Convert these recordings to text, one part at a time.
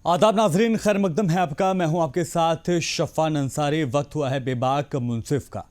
आदाब नाजरीन, खैर मकदम है आपका। मैं हूं आपके साथ शफ़ान अंसारी। वक्त हुआ है बेबाक मुंसिफ का।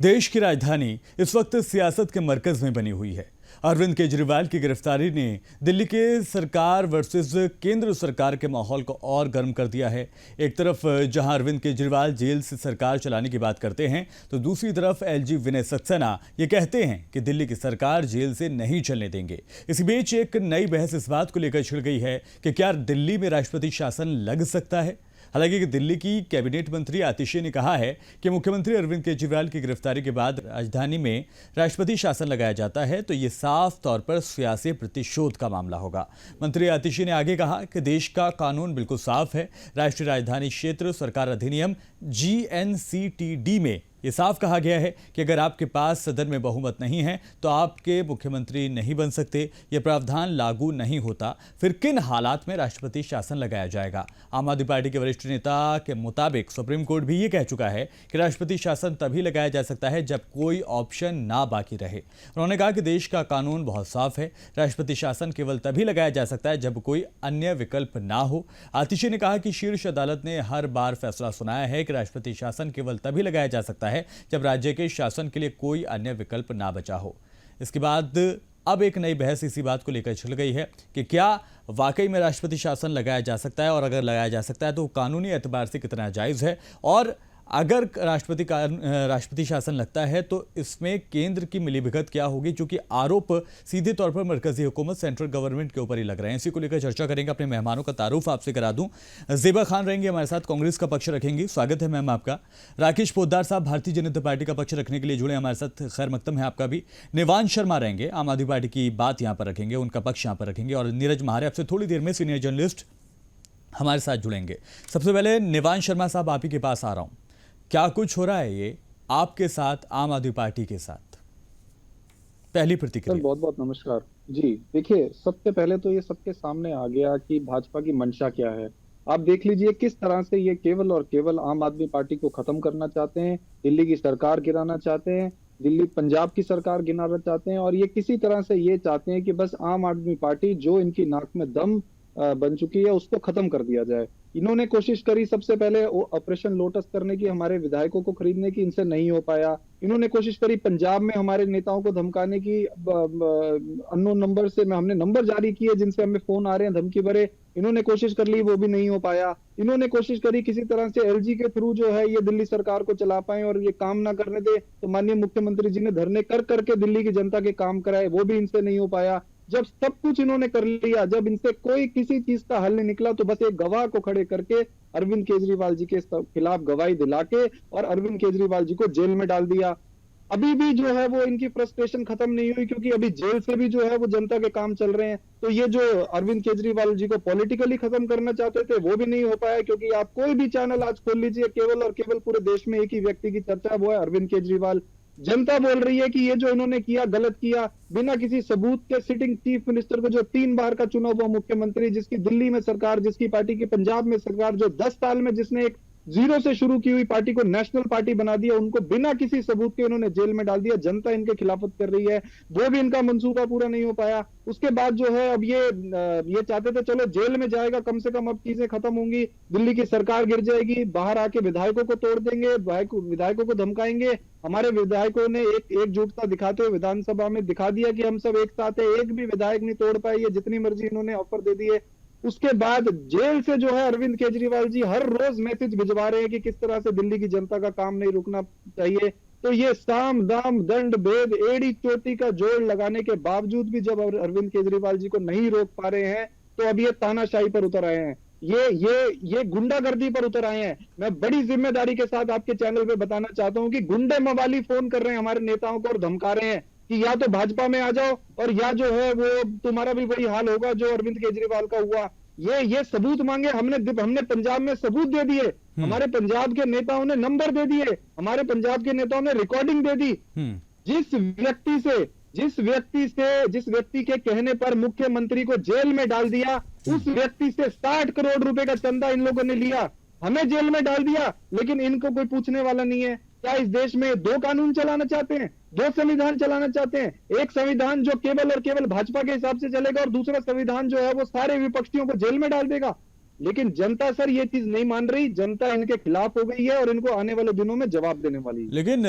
देश की राजधानी इस वक्त सियासत के मरकज में बनी हुई है। अरविंद केजरीवाल की गिरफ्तारी ने दिल्ली के सरकार वर्सेस केंद्र सरकार के माहौल को और गर्म कर दिया है। एक तरफ जहां अरविंद केजरीवाल जेल से सरकार चलाने की बात करते हैं, तो दूसरी तरफ एलजी विनय सक्सेना ये कहते हैं कि दिल्ली की सरकार जेल से नहीं चलने देंगे। इसी बीच एक नई बहस इस बात को लेकर छिड़ गई है कि क्या दिल्ली में राष्ट्रपति शासन लग सकता है। हालांकि दिल्ली की कैबिनेट मंत्री आतिशी ने कहा है कि मुख्यमंत्री अरविंद केजरीवाल की गिरफ्तारी के बाद राजधानी में राष्ट्रपति शासन लगाया जाता है तो ये साफ तौर पर सियासी प्रतिशोध का मामला होगा। मंत्री आतिशी ने आगे कहा कि देश का कानून बिल्कुल साफ है। राष्ट्रीय राजधानी क्षेत्र सरकार अधिनियम GNCTD में ये साफ कहा गया है कि अगर आपके पास सदन में बहुमत नहीं है तो आपके मुख्यमंत्री नहीं बन सकते। ये प्रावधान लागू नहीं होता, फिर किन हालात में राष्ट्रपति शासन लगाया जाएगा। आम आदमी पार्टी के वरिष्ठ नेता के मुताबिक सुप्रीम कोर्ट भी ये कह चुका है कि राष्ट्रपति शासन तभी लगाया जा सकता है जब कोई ऑप्शन ना बाकी रहे। उन्होंने कहा कि देश का कानून बहुत साफ है, राष्ट्रपति शासन केवल तभी लगाया जा सकता है जब कोई अन्य विकल्प ना हो। आतिशी ने कहा कि शीर्ष अदालत ने हर बार फैसला सुनाया है कि राष्ट्रपति शासन केवल तभी लगाया जा सकता है जब राज्य के शासन के लिए कोई अन्य विकल्प ना बचा हो। इसके बाद अब एक नई बहस इसी बात को लेकर छिड़ गई है कि क्या वाकई में राष्ट्रपति शासन लगाया जा सकता है, और अगर लगाया जा सकता है तो कानूनी एतबार से कितना जायज़ है, और अगर राष्ट्रपति शासन लगता है तो इसमें केंद्र की मिलीभगत क्या होगी, क्योंकि आरोप सीधे तौर पर मरकजी हुकूमत सेंट्रल गवर्नमेंट के ऊपर ही लग रहे हैं। इसी को लेकर चर्चा करेंगे। अपने मेहमानों का तारुफ आपसे करा दूं। ज़ेबा खान रहेंगे हमारे साथ, कांग्रेस का पक्ष रखेंगी। स्वागत है मैम आपका। राकेश पोद्दार साहब भारतीय जनता पार्टी का पक्ष रखने के लिए जुड़े हमारे साथ, खैर मकदम है आपका भी। निवान शर्मा रहेंगे, आम आदमी पार्टी की बात यहाँ पर रखेंगे, उनका पक्ष यहाँ पर रखेंगे। और नीरज महारे आपसे थोड़ी देर में सीनियर जर्नलिस्ट हमारे साथ जुड़ेंगे। सबसे पहले निवान शर्मा साहब, आप ही के पास आ रहा हूँ। क्या कुछ हो रहा है ये आपके साथ, आम आदमी पार्टी के साथ? पहली प्रतिक्रिया। बहुत बहुत नमस्कार जी। देखिए, सबसे पहले तो ये सबके सामने आ गया कि भाजपा की मंशा क्या है। आप देख लीजिए किस तरह से ये केवल और केवल आम आदमी पार्टी को खत्म करना चाहते हैं, दिल्ली की सरकार गिराना चाहते हैं, दिल्ली पंजाब की सरकार गिराना चाहते हैं, और ये किसी तरह से ये चाहते हैं कि बस आम आदमी पार्टी जो इनकी नाक में दम बन चुकी है उसको खत्म कर दिया जाए। इन्होंने कोशिश करी सबसे पहले ऑपरेशन लोटस करने की, हमारे विधायकों को खरीदने की, इनसे नहीं हो पाया। इन्होंने कोशिश करी पंजाब में हमारे नेताओं को धमकाने की, अननोन नंबर से हमने नंबर जारी किए जिनसे हमें फोन आ रहे हैं धमकी भरे। इन्होंने कोशिश कर ली, वो भी नहीं हो पाया। इन्होंने कोशिश करी किसी तरह से एलजी के थ्रू जो है ये दिल्ली सरकार को चला पाए और ये काम ना करने दे, तो माननीय मुख्यमंत्री जी ने धरने कर करके दिल्ली की जनता के काम कराए, वो भी इनसे नहीं हो पाया। जब सब कुछ इन्होंने कर लिया, जब इनसे कोई किसी चीज का हल नहीं निकला, तो बस एक गवाह को खड़े करके अरविंद केजरीवाल जी के खिलाफ गवाही दिला के और अरविंद केजरीवाल जी को जेल में डाल दिया। अभी भी जो है वो इनकी फ्रस्ट्रेशन खत्म नहीं हुई, क्योंकि अभी जेल से भी जो है वो जनता के काम चल रहे हैं। तो ये जो अरविंद केजरीवाल जी को पॉलिटिकली खत्म करना चाहते थे वो भी नहीं हो पाया, क्योंकि आप कोई भी चैनल आज खोल लीजिए, केवल और केवल पूरे देश में एक ही व्यक्ति की चर्चा, वो है अरविंद केजरीवाल। जनता बोल रही है कि ये जो इन्होंने किया गलत किया, बिना किसी सबूत के सिटिंग चीफ मिनिस्टर को, जो 3 बार का चुना हुआ मुख्यमंत्री, जिसकी दिल्ली में सरकार, जिसकी पार्टी की पंजाब में सरकार, जो 10 साल में जिसने एक जीरो से शुरू की हुई पार्टी को नेशनल पार्टी बना दिया, उनको बिना किसी सबूत के इन्होंने जेल में डाल दिया। जनता इनके खिलाफत कर रही है, वो भी इनका मंसूबा पूरा नहीं हो पाया। उसके बाद जो है अब ये चाहते थे चलो जेल में जाएगा, कम से कम अब चीजें खत्म होंगी, दिल्ली की सरकार गिर जाएगी, बाहर आके विधायकों को तोड़ देंगे, विधायकों को धमकाएंगे। हमारे विधायकों ने एकजुटता दिखाते हुए विधानसभा में दिखा दिया कि हम सब एक साथ है, एक भी विधायक नहीं तोड़ पाए, ये जितनी मर्जी इन्होंने ऑफर दे दिए। उसके बाद जेल से जो है अरविंद केजरीवाल जी हर रोज मैसेज भिजवा रहे हैं कि किस तरह से दिल्ली की जनता का काम नहीं रुकना चाहिए। तो ये साम दाम दंड भेद एड़ी चोटी का जोड़ लगाने के बावजूद भी जब अरविंद केजरीवाल जी को नहीं रोक पा रहे हैं, तो अब ये तानाशाही पर उतर आए हैं, ये गुंडागर्दी पर उतर आए हैं। मैं बड़ी जिम्मेदारी के साथ आपके चैनल पे बताना चाहता हूं कि गुंडे मवाली फोन कर रहे हैं हमारे नेताओं को और धमका रहे हैं कि या तो भाजपा में आ जाओ, और या जो है वो तुम्हारा भी वही हाल होगा जो अरविंद केजरीवाल का हुआ। ये सबूत मांगे, हमने पंजाब में सबूत दे दिए, हमारे पंजाब के नेताओं ने नंबर दे दिए, हमारे पंजाब के नेताओं ने रिकॉर्डिंग दे दी। जिस व्यक्ति के कहने पर मुख्यमंत्री को जेल में डाल दिया, उस व्यक्ति से 60 करोड़ रुपए का चंदा इन लोगों ने लिया, हमें जेल में डाल दिया, लेकिन इनको कोई पूछने वाला नहीं है। क्या इस देश में 2 कानून चलाना चाहते हैं, 2 संविधान चलाना चाहते हैं? एक संविधान जो केवल और केवल भाजपा के हिसाब से चलेगा और दूसरा संविधान जो है वो सारे विपक्षियों को जेल में डाल देगा। लेकिन जनता सर ये चीज नहीं मान रही, जनता इनके खिलाफ हो गई है और इनको आने वाले दिनों में जवाब देने वाली है। लेकिन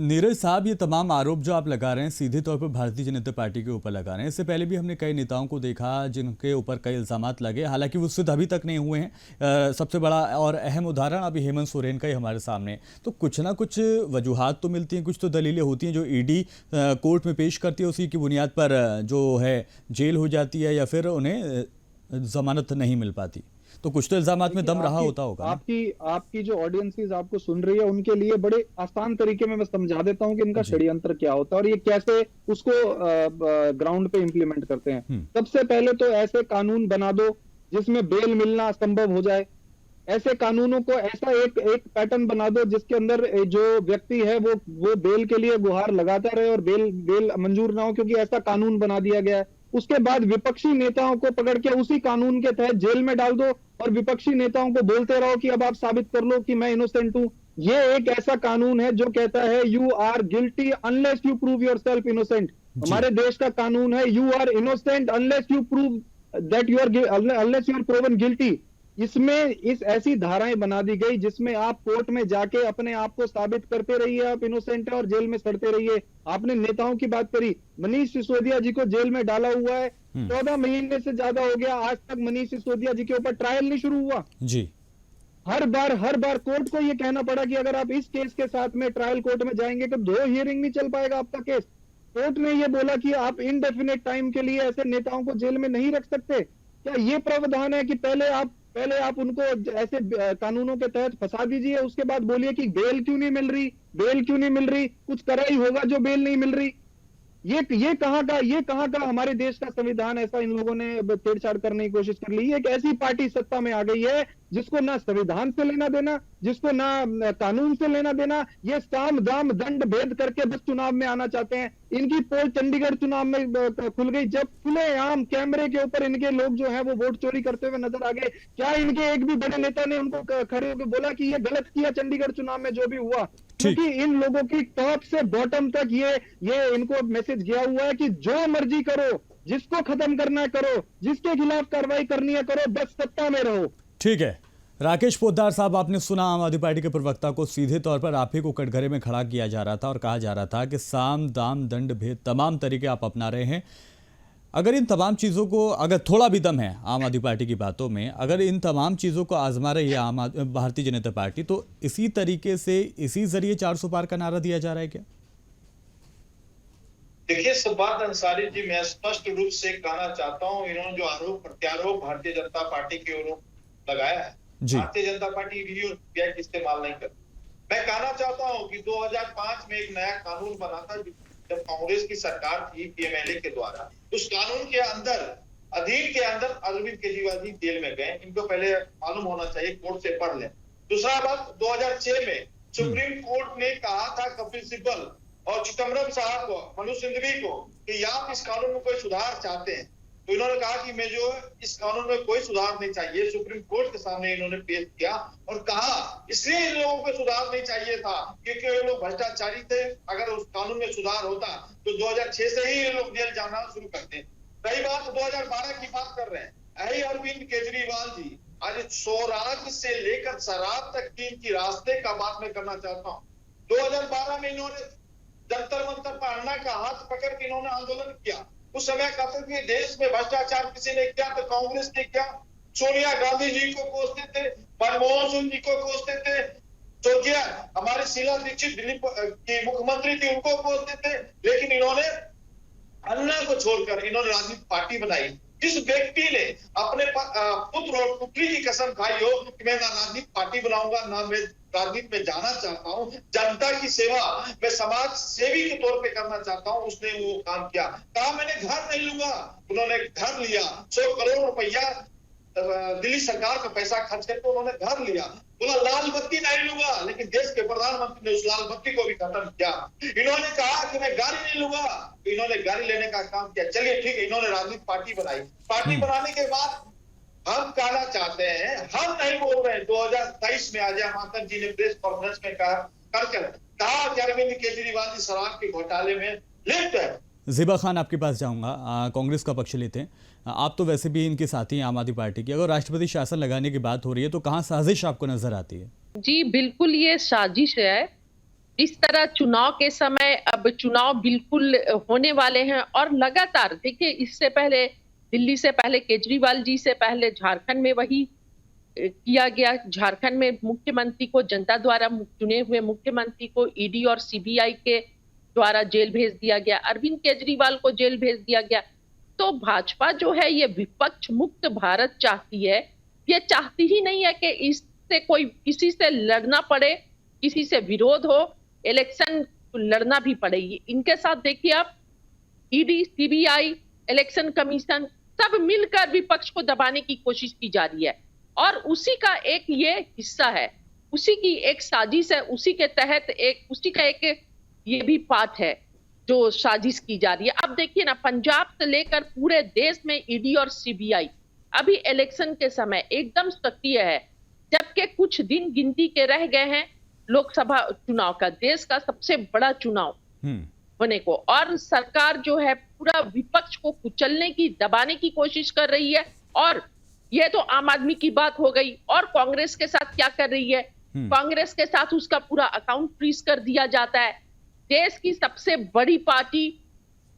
नीरज साहब, ये तमाम आरोप जो आप लगा रहे हैं सीधे तौर पर भारतीय जनता पार्टी के ऊपर लगा रहे हैं। इससे पहले भी हमने कई नेताओं को देखा जिनके ऊपर कई इल्जामात लगे, हालांकि वो सिद्ध अभी तक नहीं हुए हैं। सबसे बड़ा और अहम उदाहरण अभी हेमंत सोरेन का ही हमारे सामने। तो कुछ ना कुछ वजूहात तो मिलती हैं, कुछ तो दलीलें होती हैं जो ईडी कोर्ट में पेश करती है, उसी की बुनियाद पर जो है जेल हो जाती है या फिर उन्हें जमानत नहीं मिल पाती। तो कुछ तो इल्जामात में दम रहा होता होगा ना? आपकी जो ऑडियंसेस आपको सुन रही है उनके लिए बड़े आसान तरीके में मैं समझा देता हूं कि इनका षड्यंत्र क्या होता है और ये कैसे उसको ग्राउंड पे इंप्लीमेंट करते हैं। सबसे पहले तो ऐसे कानून बना दो जिसमें बेल मिलना असंभव हो जाए। ऐसे कानूनों को ऐसा एक पैटर्न बना दो जिसके अंदर जो व्यक्ति है वो बेल के लिए गुहार लगाता रहे और बेल मंजूर ना हो, क्योंकि ऐसा कानून बना दिया गया है। उसके बाद विपक्षी नेताओं को पकड़ के उसी कानून के तहत जेल में डाल दो और विपक्षी नेताओं को बोलते रहो कि अब आप साबित कर लो कि मैं इनोसेंट हूं। ये एक ऐसा कानून है जो कहता है you are guilty unless you prove yourself innocent. हमारे देश का कानून है you are innocent unless you prove that you are unless you are proven guilty. इसमें इस ऐसी धाराएं बना दी गई जिसमें आप कोर्ट में जाके अपने आप को साबित करते रहिए आप इनोसेंट है और जेल में सड़ते रहिए। आपने नेताओं की बात करी, मनीष सिसोदिया जी को जेल में डाला हुआ है, 14 महीने से ज्यादा हो गया, आज तक मनीष सिसोदिया जी के ऊपर ट्रायल नहीं शुरू हुआ जी। हर बार कोर्ट को यह कहना पड़ा कि अगर आप इस केस के साथ में ट्रायल कोर्ट में जाएंगे तो 2 हियरिंग नहीं चल पाएगा आपका केस। कोर्ट ने यह बोला कि आप इनडेफिनेट टाइम के लिए ऐसे नेताओं को जेल में नहीं रख सकते। क्या ये प्रावधान है कि पहले आप उनको ऐसे कानूनों के तहत फंसा दीजिए, उसके बाद बोलिए कि बेल क्यों नहीं मिल रही, कुछ करा ही होगा जो बेल नहीं मिल रही। ये कहां का हमारे देश का संविधान ऐसा इन लोगों ने छेड़छाड़ करने की कोशिश कर ली। एक ऐसी पार्टी सत्ता में आ गई है जिसको ना संविधान से लेना देना, जिसको ना कानून से लेना देना, ये साम दाम दंड भेद करके बस चुनाव में आना चाहते हैं। इनकी पोल चंडीगढ़ चुनाव में खुल गई जब खुलेआम कैमरे के ऊपर इनके लोग जो है वो वोट चोरी करते हुए नजर आ गए। क्या इनके एक भी बड़े नेता ने उनको खड़े होकर बोला कि ये गलत किया चंडीगढ़ चुनाव में जो भी हुआ? क्योंकि इन लोगों की टॉप से बॉटम तक ये इनको मैसेज गया हुआ है कि जो मर्जी करो, जिसको खत्म करना है करो, जिसके खिलाफ कार्रवाई करनी है करो, बस सत्ता में रहो। ठीक है राकेश पोद्दार साहब, आपने सुना आम आदमी पार्टी के प्रवक्ता को सीधे तौर पर आप ही को कटघरे में खड़ा किया जा रहा था और कहा जा रहा था कि साम दाम दंड भेद तमाम तरीके आप अपना रहे हैं। अगर इन तमाम चीज़ों को, अगर थोड़ा भी दम है आम आदमी पार्टी की बातों में, अगर इन तमाम चीज़ों को आजमा रही है भारतीय जनता पार्टी, तो इसी तरीके से इसी जरिए 400 पार का नारा दिया जा रहा है क्या? देखिए सब्बात अंसारी जी, मैं स्पष्ट रूप से कहना चाहता हूं, इन्होंने जो आरोप प्रत्यारोप भारतीय जनता पार्टी के ओर लगाया है, भारतीय जनता पार्टी ईडी और सीबीआई का इस्तेमाल नहीं करती। मैं कहना चाहता हूं कि 2005 में एक नया कानून बना था जब कांग्रेस की सरकार थी पीएमएलए के द्वारा। उस कानून के अधीन के अंदर अरविंद केजरीवाल जी जेल में गए। इनको पहले मालूम होना चाहिए, कोर्ट से पढ़ लें। दूसरा बात, 2006 में सुप्रीम कोर्ट ने कहा था कपिल सिब्बल और चिदम्बरम साहब को, मनोज सिंघवी को, कि आप इस कानून में कोई सुधार चाहते हैं, तो इन्होंने कहा कि मैं जो इस कानून में कोई सुधार नहीं चाहिए। सुप्रीम कोर्ट के सामने इन्होंने पेश किया और कहा इसलिए इन लोगों को सुधार नहीं चाहिए था क्योंकि ये लोग भ्रष्टाचारी थे। अगर उस कानून में सुधार होता तो 2006 से ही ये लोग जेल जाना शुरू करते। कई बात 2012 की बात कर रहे हैं। यही अरविंद केजरीवाल जी आज स्वराज से लेकर शराब तक की इनकी रास्ते का बात मैं करना चाहता हूँ। 2012 में इन्होंने जंतर मंतर पर अन्ना का हाथ पकड़ के इन्होंने आंदोलन किया। उस समय कहते थे देश में भ्रष्टाचार किसी ने किया तो कांग्रेस ने किया। सोनिया गांधी जी को कोसते थे, मनमोहन सिंह जी को कोसते थे, सोचिए हमारी शीला दीक्षित दिल्ली की मुख्यमंत्री थी उनको कोसते थे। लेकिन इन्होंने अन्ना को छोड़कर इन्होंने राजनीतिक पार्टी बनाई। जिस व्यक्ति ने अपने पुत्र और पुत्री की कसम खाई हो कि मैं ना राजनीतिक पार्टी बनाऊंगा, ना मैं राजनीति में जाना चाहता हूं, जनता की सेवा मैं समाज सेवी के तौर पे करना चाहता हूं, उसने वो काम किया। कहा मैंने घर नहीं लूंगा, उन्होंने घर लिया। 100 करोड़ रुपया दिल्ली सरकार का पैसा खर्च करके उन्होंने घर लिया। बोला लाल बत्ती नहीं लूंगा, लेकिन देश के प्रधानमंत्री ने उस लाल बत्ती को भी खत्म किया। इन्होंने कहा कि मैं गाड़ी नहीं लूंगा, तो इन्होंने गाड़ी लेने का काम किया। चलिए ठीक है, इन्होंने राजनीतिक पार्टी बनाई। पार्टी बनाने के बाद हम कहना चाहते हैं, हम नहीं बोल रहे हैं। 2023 में अजय माकन जी ने प्रेस कॉन्फ्रेंस में कहा कि अरविंद केजरीवाल जी शराब के घोटाले में लिप्त है। ज़ेबा खान आपके पास जाऊंगा। कांग्रेस का पक्ष लेते हैं। आप तो वैसे भी इनके साथी हैं आम आदमी पार्टी की। अगर राष्ट्रपति शासन लगाने की बात हो रही है तो कहाँ साजिश आपको नजर आती है? जी बिल्कुल, ये साजिश है। इस तरह चुनाव के समय, अब चुनाव बिल्कुल होने वाले हैं और लगातार देखिए, इससे पहले दिल्ली से पहले केजरीवाल जी से पहले झारखंड में वही किया गया। झारखंड में मुख्यमंत्री को, जनता द्वारा चुने हुए मुख्यमंत्री को ईडी और सीबीआई के द्वारा जेल भेज दिया गया। अरविंद केजरीवाल को जेल भेज दिया गया। तो भाजपा जो है ये विपक्ष मुक्त भारत चाहती है। ये चाहती ही नहीं है कि इससे कोई, किसी से लड़ना पड़े, किसी से विरोध हो, इलेक्शन लड़ना भी पड़ेगी। इनके साथ देखिए आप, ईडी, सीबीआई, इलेक्शन कमीशन सब मिलकर विपक्ष को दबाने की कोशिश की जा रही है और उसी का एक ये हिस्सा है, उसी की एक साजिश है, उसी के तहत उसी का एक ये भी पार्ट है जो साजिश की जा रही है। अब देखिए ना, पंजाब से लेकर पूरे देश में ईडी और सीबीआई अभी इलेक्शन के समय एकदम सक्रिय है, जबकि कुछ दिन गिनती के रह गए हैं लोकसभा चुनाव का, देश का सबसे बड़ा चुनाव होने को, और सरकार जो है पूरा विपक्ष को कुचलने की, दबाने की कोशिश कर रही है। और ये तो आम आदमी की बात हो गई। और कांग्रेस के साथ क्या कर रही है? कांग्रेस के साथ उसका पूरा अकाउंट फ्रीज कर दिया जाता है। देश की सबसे बड़ी पार्टी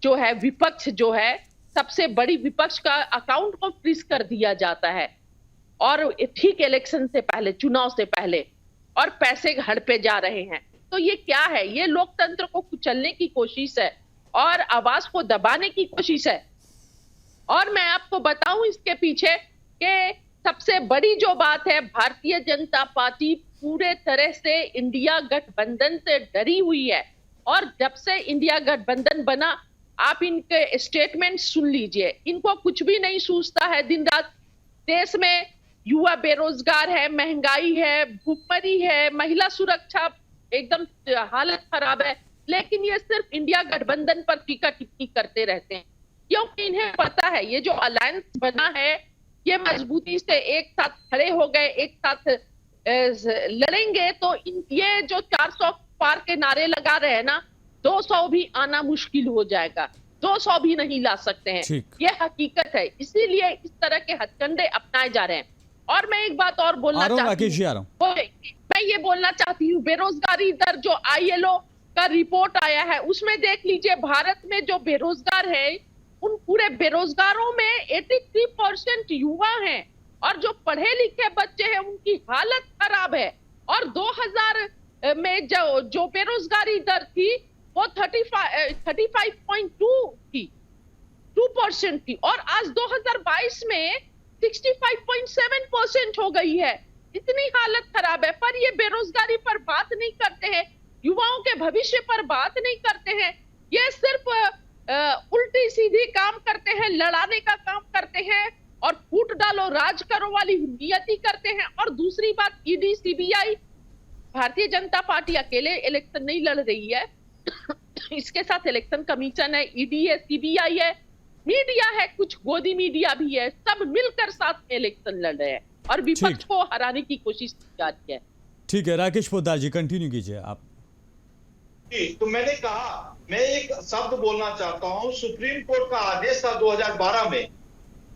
जो है, विपक्ष जो है, सबसे बड़ी विपक्ष का अकाउंट को फ्रीज कर दिया जाता है और ठीक इलेक्शन से पहले, चुनाव से पहले, और पैसे हड़पे जा रहे हैं। तो ये क्या है? ये लोकतंत्र को कुचलने की कोशिश है और आवाज को दबाने की कोशिश है। और मैं आपको बताऊं इसके पीछे कि सबसे बड़ी जो बात है, भारतीय जनता पार्टी पूरे तरह से इंडिया गठबंधन से डरी हुई है। और जब से इंडिया गठबंधन बना, आप इनके स्टेटमेंट सुन लीजिए, इनको कुछ भी नहीं सूझता है। दिन रात देश में युवा बेरोजगार है, महंगाई है, भूखमरी है, महिला सुरक्षा एकदम हालत खराब है, लेकिन ये सिर्फ इंडिया गठबंधन पर टीका टिप्पणी करते रहते हैं, क्योंकि इन्हें पता है ये जो अलायंस बना है ये मजबूती से एक साथ खड़े हो गए, एक साथ लड़ेंगे तो ये जो 400 पार के नारे लगा रहे हैं ना, 200 भी आना मुश्किल हो जाएगा, 200 भी नहीं ला सकते हैं। ये हकीकत है, इसीलिए इस तरह के हथकंडे अपनाए जा रहे हैं। और मैं एक बात और बोलना चाहती हूँ, मैं ये बोलना चाहती हूँ, बेरोजगारी दर जो ILO का रिपोर्ट आया है उसमें देख लीजिए, भारत में जो बेरोजगार है उन पूरे बेरोजगारों में 83% युवा हैं और जो पढ़े लिखे बच्चे हैं उनकी हालत खराब है। और 2000 में जो बेरोजगारी दर थी वो 35.2 थी, 2% थी, और आज 2022 में 65.7% हो गई है। इतनी हालत खराब है, पर ये बेरोजगारी पर बात नहीं करते हैं, युवाओं के भविष्य पर बात नहीं करते हैं। ये सिर्फ उल्टी सीधी काम करते हैं, लड़ाने का काम करते हैं और फूट डालो राज करो वाली नियति करते हैं। और दूसरी बात, ED, CBI, Bharatiya Janata party अकेले इलेक्शन नहीं लड़ रही है, इसके साथ इलेक्शन कमीशन है, ईडी है, सीबीआई है, मीडिया है, कुछ गोदी मीडिया भी है, सब मिलकर साथ में इलेक्शन लड़ रहे हैं और विपक्ष को हराने की कोशिश की जा रही है। ठीक है, राकेश पोद्दार जी कंटिन्यू कीजिए आप। तो मैंने कहा, मैं एक शब्द बोलना चाहता हूं, सुप्रीम कोर्ट का आदेश था 2012 में,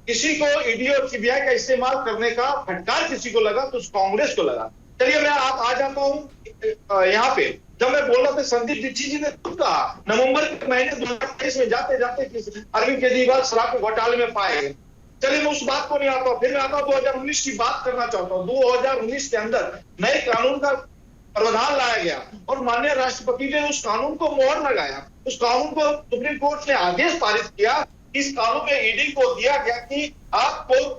किसी को ईडी और सीबीआई का इस्तेमाल करने का फटकार किसी को लगा तो कांग्रेस को लगा। चलिए मैं आ जाता हूं यहाँ पे, जब मैं बोल रहा था, संदीप दीक्षित जी ने खुद कहा नवंबर के महीने 2023 में जाते जाते अरविंद केजरीवाल शराब के घोटाले में पाए गए। चलिए मैं उस बात को नहीं आता, फिर मैं आता हूँ 2019 की बात करना चाहता हूँ। 2019 के अंदर नए कानून का प्रावधान लाया गया और माननीय राष्ट्रपति ने उस कानून को मोहर लगाया। उस कानून को सुप्रीम कोर्ट ने आदेश पारित किया, इस कानून में ईडी को दिया गया कि आपको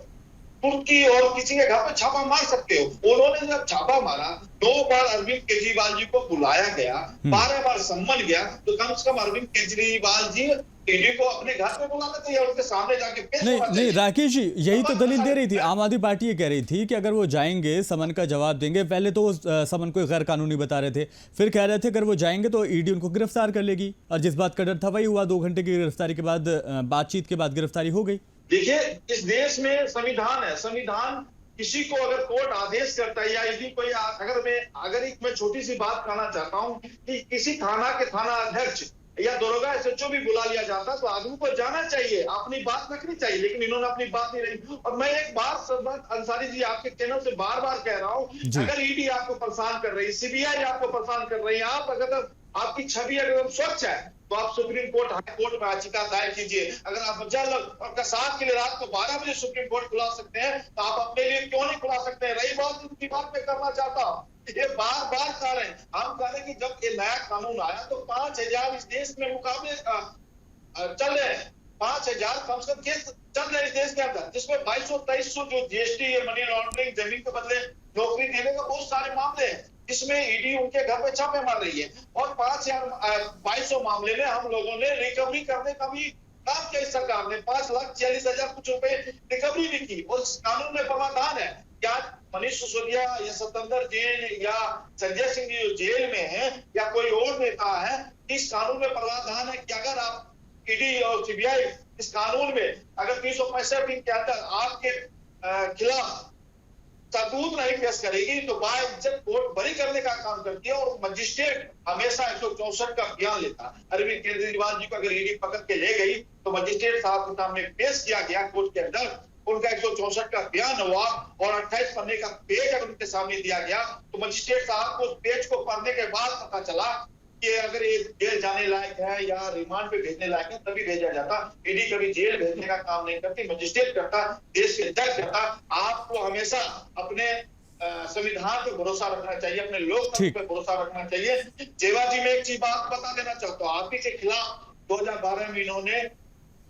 तुर्की और किसी के घर पे छापा मार सकते हो। उन्होंने जब छापा मारा, 2 बार अरविंद केजरीवाल जी को बुलाया गया, 12 बार सम्मन गया, तो कम से कम अरविंद केजरीवाल जी ईडी को अपने घर पे बुलाना चाहिए, उनके सामने जाके पेश नहीं नहीं राकेश जी, यही तो दलील दे रही थी आम आदमी पार्टी, ये कह रही थी कि अगर वो जाएंगे समन का जवाब देंगे। पहले तो वो समन को गैर कानूनी बता रहे थे, फिर कह रहे थे अगर वो जाएंगे तो ईडी उनको गिरफ्तार कर लेगी, और जिस बात का डर था वही हुआ। 2 घंटे की गिरफ्तारी के बाद, बातचीत के बाद गिरफ्तारी हो गई। देखिए, इस देश में संविधान है, संविधान किसी को अगर कोर्ट आदेश करता है या यदि कोई अगर मैं छोटी सी बात कहना चाहता हूं कि किसी थाना के थाना अध्यक्ष या दरोगा एसएचओ भी बुला लिया जाता तो आदमी को जाना चाहिए, अपनी बात रखनी चाहिए, लेकिन इन्होंने अपनी बात नहीं रखी। और मैं एक बात अंसारी जी आपके चैनल से बार बार कह रहा हूं, अगर ईडी आपको परेशान कर रही, सीबीआई आपको परेशान कर रही है, आप अगर आपकी छवि अगर स्वच्छ है तो आप सुप्रीम कोर्ट, हाई कोर्ट में याचिका दायर कीजिए। अगर आप जल और कसाब के लिए रात को 12 बजे सुप्रीम कोर्ट खुला सकते हैं तो आप अपने लिए क्यों नहीं खुला सकते हैं? रही बात उनकी बात में करना चाहता हूं, ये बार बार कह रहे हैं, हम कह रहे हैं कि जब ये नया कानून आया तो 5000 इस देश में मुकाबले चल रहे हैं, 5000 कम से कम केस चल रहे हैं इस देश के अंदर, जिसमें 2200-2300 जो जीएसटी, मनी लॉन्ड्रिंग, जमीन के बदले नौकरी देने का बहुत सारे मामले हैं, इसमें ईडी उनके घर पे छापे मार रही है। और 2200 मामले में हम लोगों ने रिकवरी करने का भी काम किया। इस सरकार ने 5,40,000 कुछ रुपए रिकवरी भी की और इस कानून में प्रावधान है। क्या मनीष सिसोदिया या सत्येंद्र जैन या संजय सिंह जो जेल में है या कोई और नेता है, इस कानून में प्रावधान है कि अगर आप ईडी और सीबीआई इस कानून में अगर 365 दिन के अंदर आपके खिलाफ सबूत नहीं पेश करेगी तो बाइज्जत कोर्ट बरी करने का काम करती है। और मजिस्ट्रेट हमेशा 164 का बयान लेता। अरविंद केजरीवाल जी को अगर ईडी पकड़ के ले गई तो मजिस्ट्रेट साहब के सामने पेश किया गया कोर्ट के अंदर, उनका 164 का बयान हुआ और 28 पन्ने का पेज अगर उनके सामने दिया गया तो मजिस्ट्रेट साहब को उस पेज को पढ़ने के बाद पता चला कि अगर ये जेल जाने लायक है या रिमांड पे भेजने लायक है तभी भेजा जाता। ईडी कभी जेल भेजने का काम नहीं करती, मजिस्ट्रेट करता, देश के जज करता। आपको हमेशा अपने संविधान पे भरोसा रखना चाहिए, अपने लोकतंत्र पे भरोसा रखना चाहिए। जेवा जी, मैं एक चीज बात बता देना चाहता हूँ, आप ही के खिलाफ 2012 में इन्होंने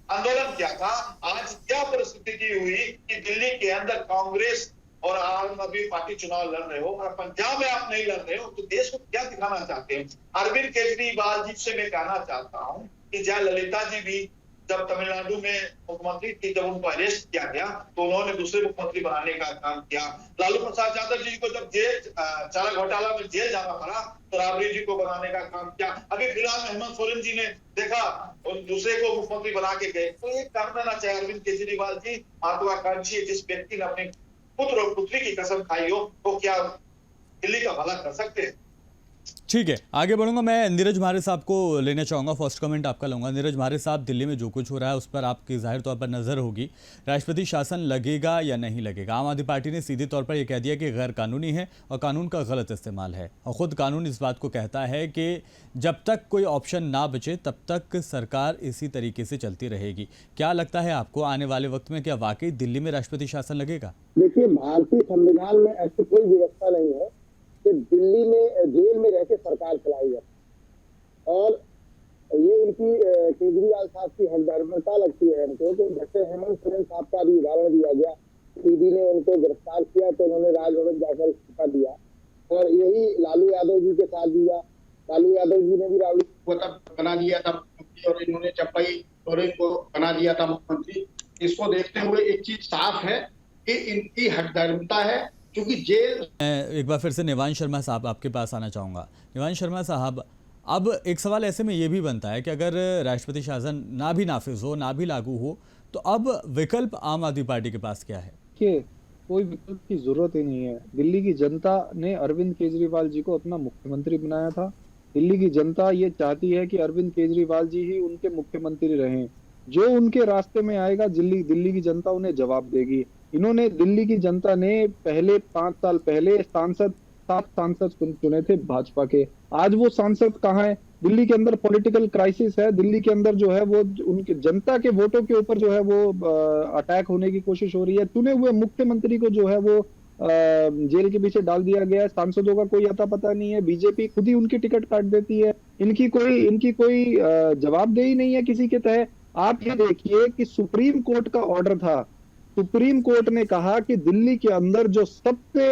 आंदोलन किया था। आज क्या परिस्थिति हुई कि दिल्ली के अंदर कांग्रेस और आम आदमी पार्टी चुनाव लड़ रहे हो और पंजाब में आप नहीं लड़ रहे हो, तो देश को क्या दिखाना चाहते हैं? अरविंद केजरीवाल जी से मैं कहना चाहता हूं कि जयललिता जी भी जब तमिलनाडु में मुख्यमंत्री थी, जब उनको अरेस्ट किया गया तो उन्होंने दूसरे मुख्यमंत्री बनाने का काम किया। लालू प्रसाद यादव जी को जब जेल चारा घोटाला में जेल जाना पड़ा तो राबड़ी जी को बनाने का काम किया। अभी फिलहाल हेमंत सोरेन जी ने देखा और दूसरे को मुख्यमंत्री बना के गए। तो ये कर देना चाहिए अरविंद केजरीवाल जी, महत्वाकांक्षी, जिस व्यक्ति ने अपने पुत्र और पुत्री की कसम खाई हो तो क्या दिल्ली का भला कर सकते हैं? ठीक है, आगे बढ़ूंगा। मैं नीरज म्हारे साहब को लेना चाहूँगा, फर्स्ट कमेंट आपका लूँगा। नीरज म्हारे साहब, दिल्ली में जो कुछ हो रहा है उस पर आपकी जाहिर तौर पर नज़र होगी, राष्ट्रपति शासन लगेगा या नहीं लगेगा? आम आदमी पार्टी ने सीधे तौर पर यह कह दिया कि गैर कानूनी है और कानून का गलत इस्तेमाल है, और ख़ुद कानून इस बात को कहता है कि जब तक कोई ऑप्शन ना बचे तब तक सरकार इसी तरीके से चलती रहेगी। क्या लगता है आपको, आने वाले वक्त में क्या वाकई दिल्ली में राष्ट्रपति शासन लगेगा? देखिए, भारतीय संविधान में ऐसी कोई व्यवस्था नहीं है कि दिल्ली में जेल में रह के सरकार चलाई जाए, और ये इनकी केजरीवाल साहब की हकदारिता लगती है हमको। तो जैसे हेमंत सोरेन साहब का भी उदाहरण दिया गया, ईडी ने उनको गिरफ्तार किया तो उन्होंने राजभवन जाकर इस्तीफा दिया, और यही लालू यादव जी के साथ दिया। लालू यादव जी ने भी राबड़ी को तब बना दिया था मुख्यमंत्री और इन्होंने चंपई सोरेन को बना दिया था मुख्यमंत्री। इसको देखते हुए एक चीज साफ है कि इनकी हकदारिता है, क्योंकि जेल। एक बार फिर से निवांश शर्मा साहब आपके पास आना चाहूँगा। निवांश शर्मा साहब, अब एक सवाल ऐसे में ये भी बनता है कि अगर राष्ट्रपति शासन ना भी नाफिज हो, ना भी लागू हो, तो अब विकल्प आम आदमी पार्टी के पास क्या है? कि कोई विकल्प की जरूरत ही नहीं है। दिल्ली की जनता ने अरविंद केजरीवाल जी को अपना मुख्यमंत्री बनाया था। दिल्ली की जनता ये चाहती है कि अरविंद केजरीवाल जी ही उनके मुख्यमंत्री रहें। जो उनके रास्ते में आएगा दिल्ली की जनता उन्हें जवाब देगी। इन्होंने, दिल्ली की जनता ने पहले 5 साल पहले 7 सांसद चुने थे भाजपा के। आज वो सांसद कहाँ है? दिल्ली के अंदर पॉलिटिकल क्राइसिस है। दिल्ली के अंदर जो है वो उनके जनता के वोटों के ऊपर जो है वो अटैक होने की कोशिश हो रही है। चुने हुए मुख्यमंत्री को जो है वो जेल के पीछे डाल दिया गया है। सांसदों का कोई अता पता नहीं है। बीजेपी खुद ही उनकी टिकट काट देती है। इनकी कोई जवाबदेही नहीं है किसी के तहत। आप ये देखिए कि सुप्रीम कोर्ट का ऑर्डर था। सुप्रीम कोर्ट ने कहा कि दिल्ली के अंदर जो सबसे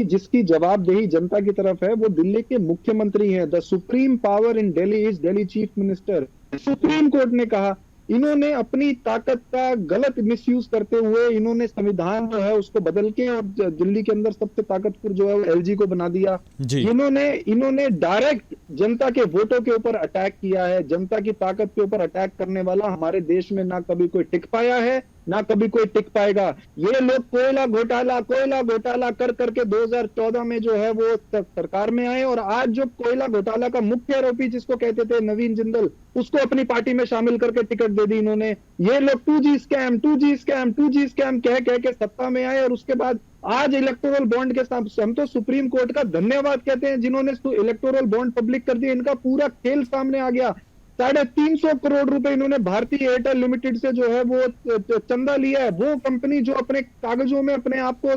जिसकी जवाबदेही जनता की तरफ है वो दिल्ली के मुख्यमंत्री हैं। The supreme power in Delhi is Delhi chief minister. Supreme court ने कहा। इन्होंने अपनी ताकत का गलत मिसयूज करते हुए इन्होंने संविधान जो है उसको बदल के और दिल्ली के अंदर सबसे ताकतवर जो है वो एलजी को बना दिया। इन्होंने डायरेक्ट जनता के वोटों के ऊपर अटैक किया है। जनता की ताकत के ऊपर अटैक करने वाला हमारे देश में ना कभी कोई टिक पाया है ना कभी कोई टिक पाएगा। ये लोग कोयला घोटाला कर करके 2014 में जो है वो सरकार में आए, और आज जो कोयला घोटाला का मुख्य आरोपी जिसको कहते थे नवीन जिंदल, उसको अपनी पार्टी में शामिल करके टिकट दे दी इन्होंने। ये लोग 2G स्कैम कह के सत्ता में आए, और उसके बाद आज इलेक्टोरल बॉन्ड के साथ हम तो सुप्रीम कोर्ट का धन्यवाद कहते हैं जिन्होंने इलेक्टोरल बॉन्ड पब्लिक कर दिया। इनका पूरा खेल सामने आ गया। 350 करोड़ रुपए इन्होंने भारतीय एयरटेल लिमिटेड से जो है वो चंदा लिया है। वो कंपनी जो अपने कागजों में अपने आप को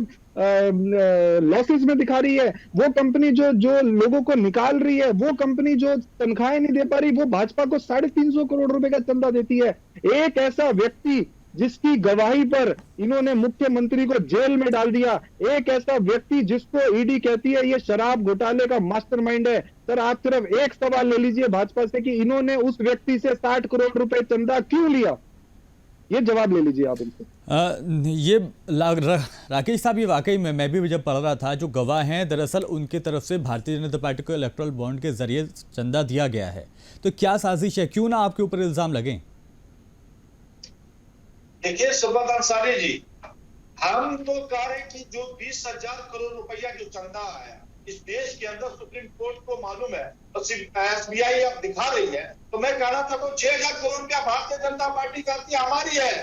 लॉसेस में दिखा रही है, वो कंपनी जो लोगों को निकाल रही है, वो कंपनी जो तनख्वाहें नहीं दे पा रही, वो भाजपा को 350 करोड़ रुपए का चंदा देती है। एक ऐसा व्यक्ति जिसकी गवाही पर इन्होंने मुख्यमंत्री को जेल में डाल दिया, एक ऐसा व्यक्ति जिसको ईडी कहती है ये शराब घोटाले का मास्टरमाइंड है। सर, आप सिर्फ एक सवाल ले लीजिए भाजपा से कि इन्होंने उस व्यक्ति से 60 करोड़ रुपए चंदा क्यों लिया, ये जवाब ले लीजिए आप इनसे। ये राकेश साहब, ये वाकई में मैं भी जब पढ़ रहा था, जो गवाह हैं दरअसल उनकी तरफ से भारतीय जनता पार्टी को इलेक्टोरल बॉन्ड के जरिए चंदा दिया गया है। तो क्या साजिश है, क्यों ना आपके ऊपर इल्जाम लगे? देखिए सुब्रत अंसारी जी, हम तो कह रहे कि जो 20,000 करोड़ रुपया जो चंदा आया इस देश के अंदर, सुप्रीम कोर्ट को मालूम है और SBI अब दिखा रही है, तो मैं कह रहा था तो 6,000 करोड़ रुपया भारतीय जनता पार्टी करती हमारी है।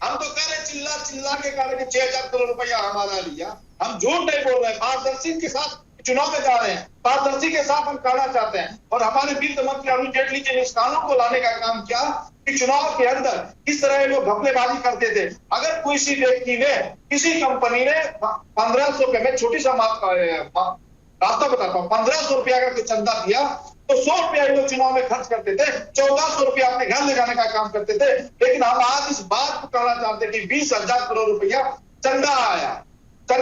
हम तो कह रहे चिल्ला के कह रहे कि 6,000 करोड़ रुपया हमारा लिया। हम झूठ नहीं बोल रहे हैं, पारदर्शी के साथ चुनाव में जा रहे हैं, पारदर्शी के साथ हम कहना चाहते हैं। और हमारे वित्त मंत्री अरुण जेटली के इस कानून को लाने का काम किया कि चुनाव के अंदर किस तरह ये लोग घपलेबाजी करते थे। अगर किसी व्यक्ति ने, किसी कंपनी ने 1500 रुपए में, छोटी सा रास्ता बताता हूँ, 1500 रुपया का चंदा दिया तो 100 रुपया लोग चुनाव में खर्च करते थे, 1400 रुपया अपने घर ले जाने का काम करते थे। लेकिन हम आज इस बात को कहना चाहते हैं कि 20,000 करोड़ रुपया चंदा आया तो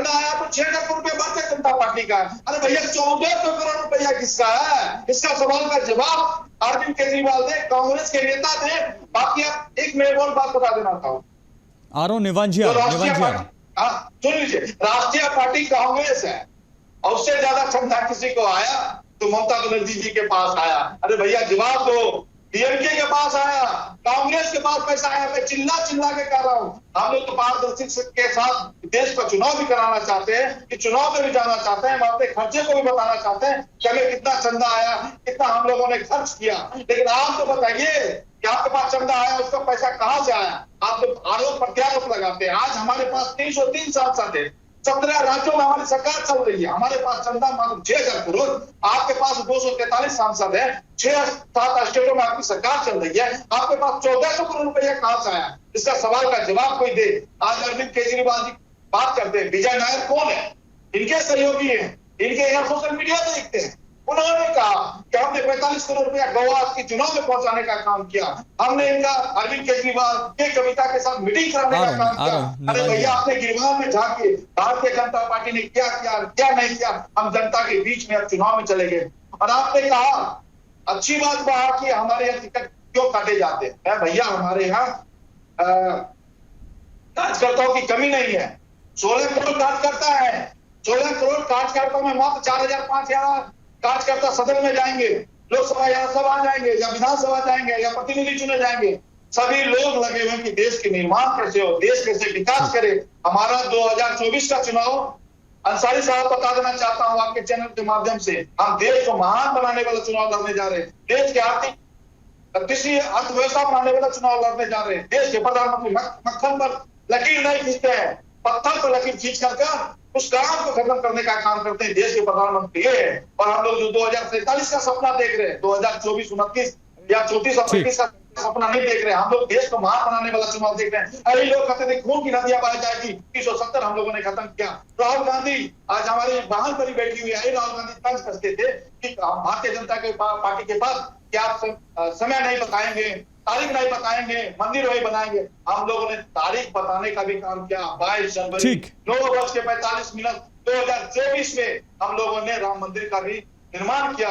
6,000 करोड़ रुपया भारतीय जनता पार्टी का है। अरे भैया 1400 करोड़ रुपया किसका है? इसका सवाल का जवाब अरविंद केजरीवाल ने, कांग्रेस के नेता थे। बाकी आप एक मैं और बात बता देना चाहूँ, निवान जी सुन लीजिए, राष्ट्रीय पार्टी कांग्रेस है और उससे ज्यादा चंदा किसी को आया तो ममता बनर्जी जी के पास आया। अरे भैया जवाब दो, डीएमके के पास आया, कांग्रेस के पास पैसा आया। मैं चिल्ला के कह रहा हूं, हम लोग तो पारदर्शी के साथ देश का चुनाव भी कराना चाहते हैं, कि चुनाव में भी जाना चाहते हैं, हम अपने खर्चे को भी बताना चाहते हैं कि हमें कितना चंदा आया, कितना हम लोगों ने खर्च किया। लेकिन आप तो बताइए कि आपके पास चंदा आया, उसका पैसा कहां से आया? आप तो आरोप प्रत्यारोप लगाते हैं। आज हमारे पास 303 सांसद है, 17 राज्यों में हमारी सरकार चल रही है, हमारे पास चंदा मात्र 6,000 करोड़, आपके पास 243 सांसद है, 6-7 स्टेटों में आपकी सरकार चल रही है, आपके पास 1,400 करोड़ रुपया कहां से आया? इसका सवाल का जवाब कोई दे। आज अरविंद केजरीवाल जी बात करते हैं, विजय नायर कौन है? इनके सहयोगी हैं, इनके यहाँ सोशल मीडिया देखते हैं। उन्होंने कहा कि हमने 45 करोड़ रुपया गवा की चुनाव में पहुंचाने का काम किया। हमने इनका अरविंद केजरीवाल के कविता के साथ मीटिंग कराने का काम किया। अरे भैया, आपने गिरवान में जाके भारतीय जनता पार्टी ने क्या किया, क्या नहीं किया, हम जनता के बीच में अब चुनाव में चले गए। और आपने कहा, अच्छी बात कहा कि हमारे यहाँ टिकट क्यों काटे जाते हैं। भैया हमारे यहाँ कार्यकर्ताओं की कमी नहीं है। 16 करोड़ कार्यकर्ता है, 16 करोड़ कार्यकर्ताओं में मात्र 4,000-5,000 कार्यकर्ता सदन में जाएंगे, लोकसभा या सभा जाएंगे या विधानसभा जाएंगे या प्रतिनिधि चुने जाएंगे। सभी लोग लगे हुए कि देश के निर्माण कैसे हो, देश कैसे विकास करे। हमारा 2024 का चुनाव, अंसारी साहब बता देना चाहता हूं आपके चैनल के माध्यम से, हम देश को महान बनाने वाला चुनाव लड़ने जा रहे हैं, देश के आर्थिक कृषि अर्थव्यवस्था बनाने वाला चुनाव लड़ने जा रहे हैं। देश के प्रधानमंत्री मक्खन पर लकीर नहीं खींचते हैं, पत्थर पर लकीर खींच कर उस काम को खत्म करने का काम करते हैं। देश के प्रधानमंत्री ये है। और हम लोग जो 2047 का सपना देख रहे हैं, 2024-29 या 34-35 का सपना नहीं देख रहे हैं। हम लोग देश को महान बनाने वाला चुनाव देख रहे हैं। अरे लोग कहते थे खून की नदियां बह जाएगी, 1970 हम लोगों ने खत्म किया। राहुल गांधी आज हमारी वाहन पर ही बैठी हुई है। राहुल गांधी तंज कसते थे कि भारतीय जनता पार्टी के पास क्या आप समय नहीं बताएंगे, तारीख नहीं बताएंगे, मंदिर वही बनाएंगे। हम लोगों ने तारीख बताने का भी काम किया। 22 जनवरी 9:45 2024 में हम लोगों ने राम मंदिर का भी निर्माण किया।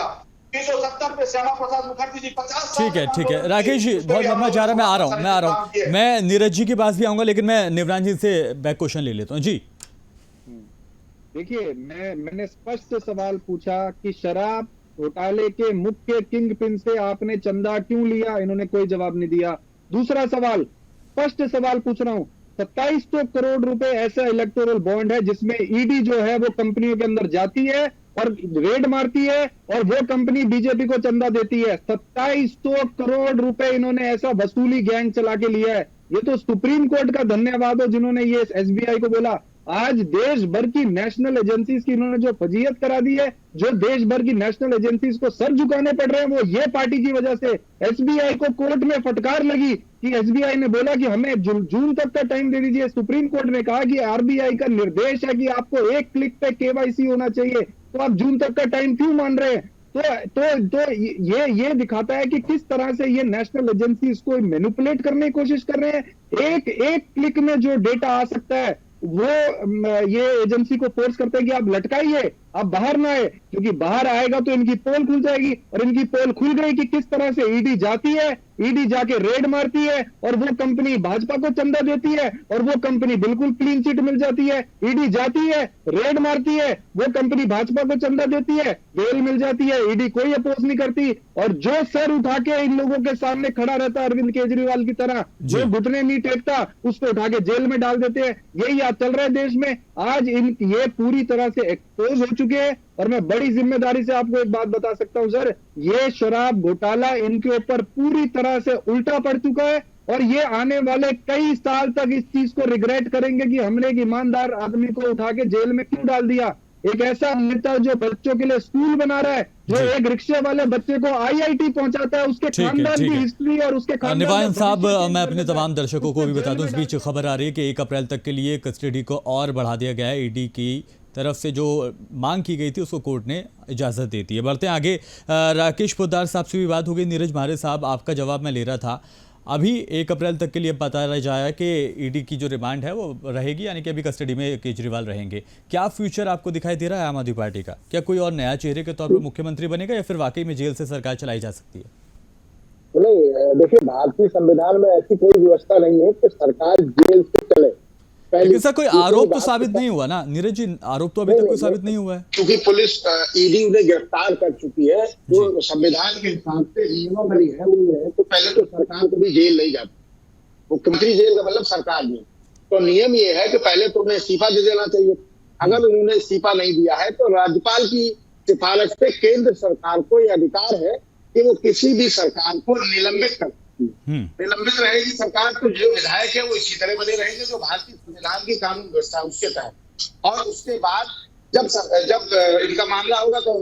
1970 पे श्यामा प्रसाद मुखर्जी जी 50 ठीक है राकेश जी, बहुत लंबा जा रहा है, मैं आ रहा हूँ। मैं नीरज जी के पास भी आऊंगा, लेकिन मैं निवरान जी से बैक क्वेश्चन ले लेता हूँ। जी देखिए, मैंने स्पष्ट सवाल पूछा कि शराब घोटाले के मुख्य किंग पिन से आपने चंदा क्यों लिया? इन्होंने कोई जवाब नहीं दिया। दूसरा सवाल, स्पष्ट सवाल पूछ रहा हूं, 2700 करोड़ रुपए ऐसा इलेक्टोरल बॉन्ड है जिसमें ईडी जो है वो कंपनियों के अंदर जाती है और रेड मारती है और वो कंपनी बीजेपी को चंदा देती है। 2700 करोड़ रुपए इन्होंने ऐसा वसूली गैंग चला के लिया है। ये तो सुप्रीम कोर्ट का धन्यवाद हो जिन्होंने ये एसबीआई को बोला। आज देश भर की नेशनल एजेंसीज की इन्होंने जो फजीयत करा दी है, जो देश भर की नेशनल एजेंसीज को सर झुकाने पड़ रहे हैं, वो ये पार्टी की वजह से। एसबीआई को कोर्ट में फटकार लगी कि एसबीआई ने बोला कि हमें जून तक का टाइम दे दीजिए। सुप्रीम कोर्ट ने कहा कि आरबीआई का निर्देश है कि आपको एक क्लिक पे केवाईसी होना चाहिए, तो आप जून तक का टाइम क्यों मान रहे हैं? तो ये दिखाता है कि किस तरह से ये नेशनल एजेंसीज को मैनिपुलेट करने की कोशिश कर रहे हैं। एक क्लिक में जो डेटा आ सकता है वो ये एजेंसी को फोर्स करते हैं कि आप लटकाइए, आप बाहर ना आए, क्योंकि बाहर आएगा तो इनकी पोल खुल जाएगी। और इनकी पोल खुल गई कि किस तरह से ईडी जाती है, ईडी जाके रेड मारती है और वो कंपनी भाजपा को चंदा देती है और वो कंपनी बिल्कुल क्लीन चिट मिल जाती है। ईडी जाती है, रेड मारती है, वो कंपनी भाजपा को चंदा देती है, बेल मिल जाती है, ईडी कोई अपोज नहीं करती। और जो सर उठा के इन लोगों के सामने खड़ा रहता है अरविंद केजरीवाल की तरह, जो घुटने नहीं टेकता, उसको उठा के जेल में डाल देते हैं। यही आज चल रहा है देश में। आज ये पूरी तरह से एक्सपोज हो चुके हैं। और मैं बड़ी जिम्मेदारी से आपको एक बात बता सकता हूं सर, ये शराब घोटाला इनके ऊपर पूरी तरह से उल्टा पड़ चुका है और ये आने वाले कई साल तक इस चीज को रिग्रेट करेंगे कि हमने एक ईमानदार आदमी को उठा के जेल में क्यों डाल दिया। एक ऐसा नेता जो बच्चों के लिए स्कूल बना रहा है, जो एक रिक्शे वाले बच्चे को आईआईटी पहुंचाता है, उसके खानदान की हिस्ट्री और उसके खानदान। निवान साहब, मैं अपने तमाम दर्शकों को भी बता दूं, इस बीच खबर आ रही है कि 1 अप्रैल तक के लिए कस्टडी को और बढ़ा दिया गया है। ईडी की तरफ से जो मांग की गई थी उसको कोर्ट ने इजाज़त दे दी है। बढ़ते हैं आगे। राकेश पोद्दार साहब से भी बात हो गई। नीरज मारे साहब, आपका जवाब मैं ले रहा था। अभी 1 अप्रैल तक के लिए पता रह जाया कि ईडी की जो रिमांड है वो रहेगी, यानी कि अभी कस्टडी में केजरीवाल रहेंगे। क्या फ्यूचर आपको दिखाई दे रहा है आम आदमी पार्टी का? क्या कोई और नया चेहरे के तौर पर मुख्यमंत्री बनेगा या फिर वाकई में जेल से सरकार चलाई जा सकती है? नहीं, देखिए, भारतीय संविधान में ऐसी कोई व्यवस्था नहीं है कि सरकार जेल से चले। लेकिन सर कोई आरोप तो साबित नहीं हुआ ना नीरज जी, आरोप तो अभी तक कोई साबित नहीं हुआ है। क्योंकि पुलिस ईडी उन्हें गिरफ्तार कर चुकी है, तो संविधान के हिसाब से नियमावली है वो है तो पहले तो सरकार को भी जेल नहीं जाती। मुख्यमंत्री जेल का मतलब सरकार नहीं। तो नियम ये है कि पहले तो उन्हें इस्तीफा दे देना चाहिए। अगर उन्होंने इस्तीफा नहीं दिया है तो राज्यपाल की सिफारिश पे केंद्र सरकार को यह अधिकार है कि वो किसी भी सरकार को निलंबित कर, निलंबित रहेगी सरकार। तो जो विधायक है वो इसी तरह बने रहेंगे जो भारतीय संविधान की कानून व्यवस्था उसके तहत। और उसके बाद जब इनका मामला होगा तो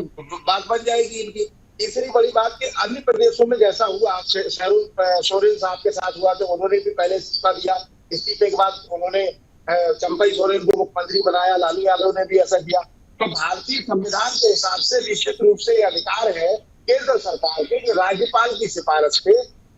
बात बन जाएगी इनकी। तीसरी बड़ी बात कि अन्य प्रदेशों में जैसा हुआ सोरेन साहब के साथ हुआ, तो उन्होंने भी पहले इस्तीफा दिया। इस्तीफे के बाद उन्होंने चंपई सोरेन को मुख्यमंत्री बनाया, लालू यादव ने भी ऐसा किया। तो भारतीय संविधान के हिसाब से निश्चित रूप से अधिकार है केंद्र सरकार के कि राज्यपाल की सिफारिश पे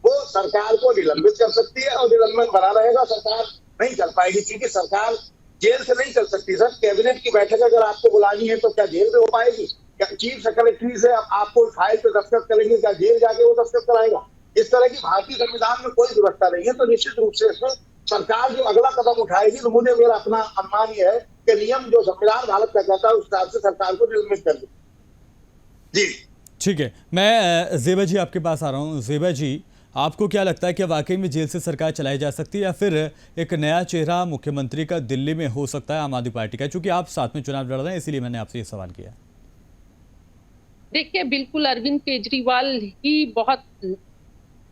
वो सरकार को निलंबित कर सकती है और निलंबन बना रहेगा, सरकार नहीं चल पाएगी। क्योंकि सरकार जेल से नहीं चल सकती सर। कैबिनेट की बैठक अगर आपको बुलानी है तो क्या जेल में हो पाएगी? क्या चीफ सेक्रेटरी से आपको फाइल पे दस्तखत करेंगे, क्या जेल जाके वो दस्तखत कराएगा? इस तरह की भारतीय संविधान में कोई व्यवस्था नहीं है। तो निश्चित रूप से इसमें सरकार जो अगला कदम उठाएगी, तो मुझे मेरा अपना अनुमान यह है कि नियम जो संविधान भारत का कहता है उस हिसाब से सरकार को निलंबित कर दे। जी ठीक है, मैं ज़ेबा जी आपके पास आ रहा हूँ। ज़ेबा जी, आपको क्या लगता है कि वाकई में जेल से सरकार चलाई जा सकती है या फिर एक नया चेहरा मुख्यमंत्री का दिल्ली में हो सकता है आम आदमी पार्टी का? क्योंकि आप साथ में चुनाव लड़ रहे हैं, इसीलिए मैंने आपसे ये सवाल किया। देखिए, बिल्कुल अरविंद केजरीवाल ही बहुत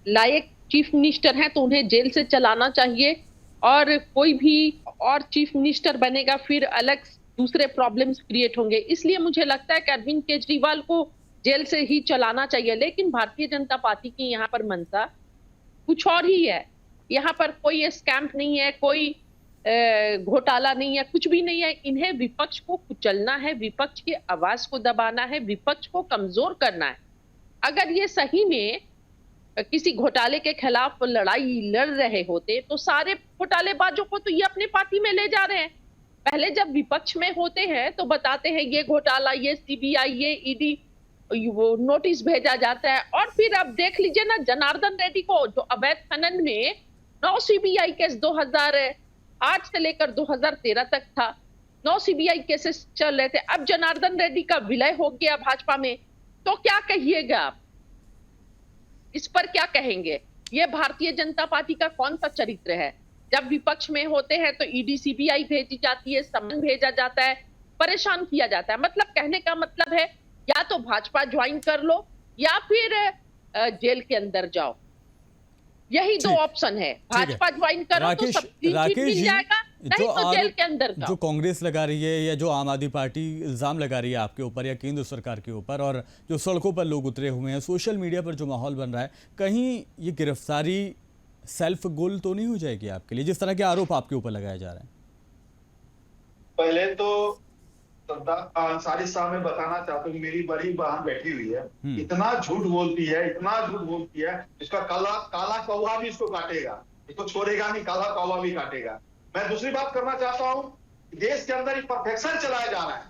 लायक चीफ मिनिस्टर हैं, तो उन्हें जेल से चलाना चाहिए। और कोई भी और चीफ मिनिस्टर बनेगा फिर अलग दूसरे प्रॉब्लम्स क्रिएट होंगे। इसलिए मुझे लगता है कि अरविंद केजरीवाल को जेल से ही चलाना चाहिए। लेकिन भारतीय जनता पार्टी की यहाँ पर मंशा कुछ और ही है। यहाँ पर कोई स्कैम नहीं है, कोई घोटाला नहीं है, कुछ भी नहीं है। इन्हें विपक्ष को कुचलना है, विपक्ष की आवाज को दबाना है, विपक्ष को कमजोर करना है। अगर ये सही में किसी घोटाले के खिलाफ लड़ाई लड़ रहे होते तो सारे घोटालेबाजों को तो ये अपने पार्टी में ले जा रहे हैं। पहले जब विपक्ष में होते हैं तो बताते हैं ये घोटाला, ये सीबीआई, ये ईडी, वो नोटिस भेजा जाता है। और फिर अब देख लीजिए ना, जनार्दन रेड्डी को जो अवैध खनन में 9 सीबीआई केस 2008 से लेकर 2013 तक था, 9 सीबीआई केसेस चल रहे थे। अब जनार्दन रेड्डी का विलय हो गया भाजपा में, तो क्या कहिएगा आप? इस पर क्या कहेंगे? ये भारतीय जनता पार्टी का कौन सा चरित्र है? जब विपक्ष में होते हैं तो ईडी सीबीआई भेजी जाती है, समन भेजा जाता है, परेशान किया जाता है। मतलब कहने का मतलब है या तो भाजपा ज्वाइन कर लो या फिर जेल के अंदर जाओ, यही दो ऑप्शन है। भाजपा ज्वाइन करो तो सब मिल जाएगा, नहीं तो जेल के अंदर जाओ। जो कांग्रेस लगा रही है या जो आम आदमी पार्टी इल्जाम लगा रही है आपके ऊपर या केंद्र सरकार के ऊपर, और जो सड़कों पर लोग उतरे हुए हैं, सोशल मीडिया पर जो माहौल बन रहा है, कहीं ये गिरफ्तारी सेल्फ गोल तो नहीं हो जाएगी आपके लिए, जिस तरह के आरोप आपके ऊपर लगाए जा रहे हैं? पहले तो अंसारी साहब मैं बताना चाहता हूँ, मेरी बड़ी बहन बैठी हुई है, इतना झूठ बोलती है, इतना झूठ बोलती है, इसका काला कौवा भी इसको काटेगा, इसको छोड़ेगा नहीं, काला कौवा भी काटेगा। मैं दूसरी बात करना चाहता हूँ, देश के अंदर परफेक्शन चलाया जा रहा है,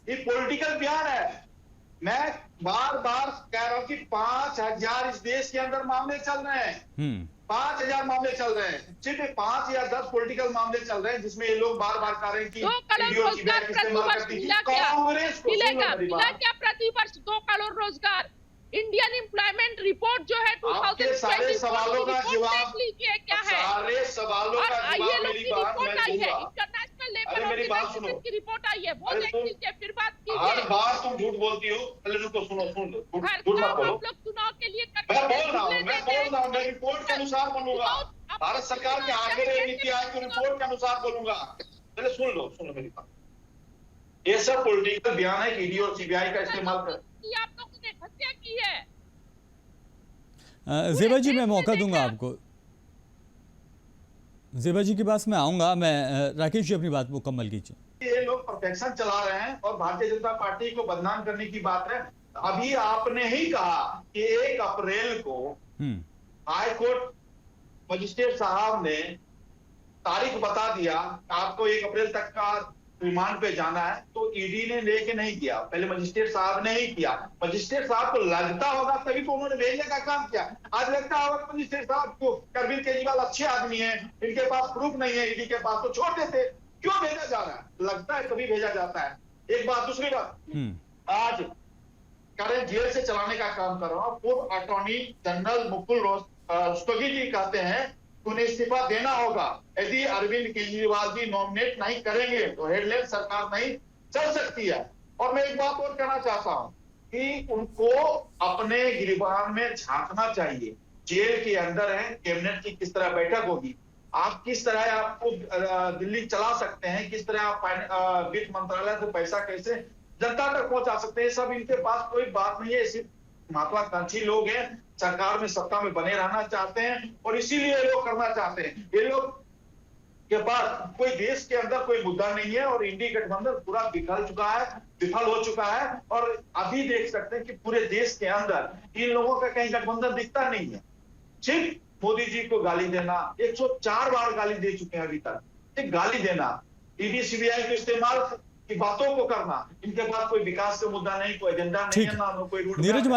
ये पॉलिटिकल बयान है। मैं बार बार कह रहा हूँ कि 5000 इस देश के अंदर मामले चल रहे हैं, 5000 मामले चल रहे हैं, सिर्फ 5 या 10 पॉलिटिकल मामले चल रहे हैं, जिसमें ये लोग बार बार कह रहे हैं कि कांग्रेस को मिला क्या प्रतिवर्ष 2 करोड़ रोजगार। इंडियन एम्प्लॉयमेंट रिपोर्ट जो है 2020 सारे सवालों का जवाब लीजिए क्या है, सारे सवालों का जवाब मेरी बात रिपोर्ट आई है, इंटरनेशनल लेबर ऑर्गेनाइजेशन की रिपोर्ट आई है, वो देख लीजिए फिर बात कीजिए। हर बार तुम झूठ बोलती हो, पहले रुको, सुन लो, झूठ मत बोलो। आप लोग चुनाव के लिए मैं बोल रहा हूँ, मैं रिपोर्ट के अनुसार बोलूंगा, भारत सरकार के आंकड़े नीति आयोग की रिपोर्ट के अनुसार बोलूंगा। पहले सुन लो मेरी बात। ये सब पॉलिटिकल बयान है कि ईडी और सीबीआई का इस्तेमाल कर आप लोगों ने हत्या की है। ज़ेबा जी, मैं मौका दूंगा आपको, ज़ेबा जी के पास मैं आऊंगा। मैं राकेश जी अपनी बात मुकम्मल कीजिए। ये लोग परफेक्शन चला रहे हैं और भारतीय जनता पार्टी को बदनाम करने की बात है। अभी आपने ही कहा कि 1 अप्रैल को हाई कोर्ट मजिस्ट्रेट साहब ने तारीख बता दिया, आपको 1 अप्रैल तक का रिमांड पे जाना है, तो ईडी ने लेके नहीं किया, पहले मजिस्ट्रेट साहब ने ही किया। मजिस्ट्रेट साहब को लगता होगा तभी तो उन्होंने भेजने का काम किया। आज लगता होगा मजिस्ट्रेट साहब को अरविंद केजरीवाल अच्छे आदमी हैं, इनके पास प्रूफ नहीं है ईडी के पास, तो छोड़ देते, क्यों भेजा जा रहा है? लगता है कभी भेजा जाता है। एक बात। दूसरी बात, आज करें जेल से चलाने का काम कर रहा हूँ, पूर्व अटॉर्नी जनरल मुकुल रोहतगी जी कहते हैं उन्हें इस्तीफा देना होगा। यदि अरविंद केजरीवाल जी नॉमिनेट नहीं करेंगे तो हेडलाइन सरकार नहीं चल सकती है। और मैं एक बात और कहना चाहता हूं कि उनको अपने गिरबान में झांकना चाहिए। जेल के अंदर है, कैबिनेट की किस तरह बैठक होगी, आप किस तरह आपको दिल्ली चला सकते हैं, किस तरह आप वित्त मंत्रालय से पैसा कैसे जनता तक पहुंचा सकते हैं, सब इनके पास कोई बात नहीं है। सिर्फ महत्वाकांक्षी लोग हैं, सरकार में सत्ता में बने रहना चाहते हैं और इसीलिए ये लोग करना चाहते हैं। ये लोग के पास कोई देश के अंदर कोई मुद्दा नहीं है और इंडी गठबंधन पूरा विफल हो चुका है। और अभी देख सकते हैं कि पूरे देश के अंदर इन लोगों का कहीं गठबंधन दिखता नहीं है। सिर्फ मोदी जी को गाली देना, 104 बार गाली दे चुके हैं अभी तक, सिर्फ गाली देना, ईडी सीबीआई के इस्तेमाल की बातों को करना, इनके पास कोई विकास का मुद्दा नहीं, कोई एजेंडा नहीं है, ना कोई रूट। नीरज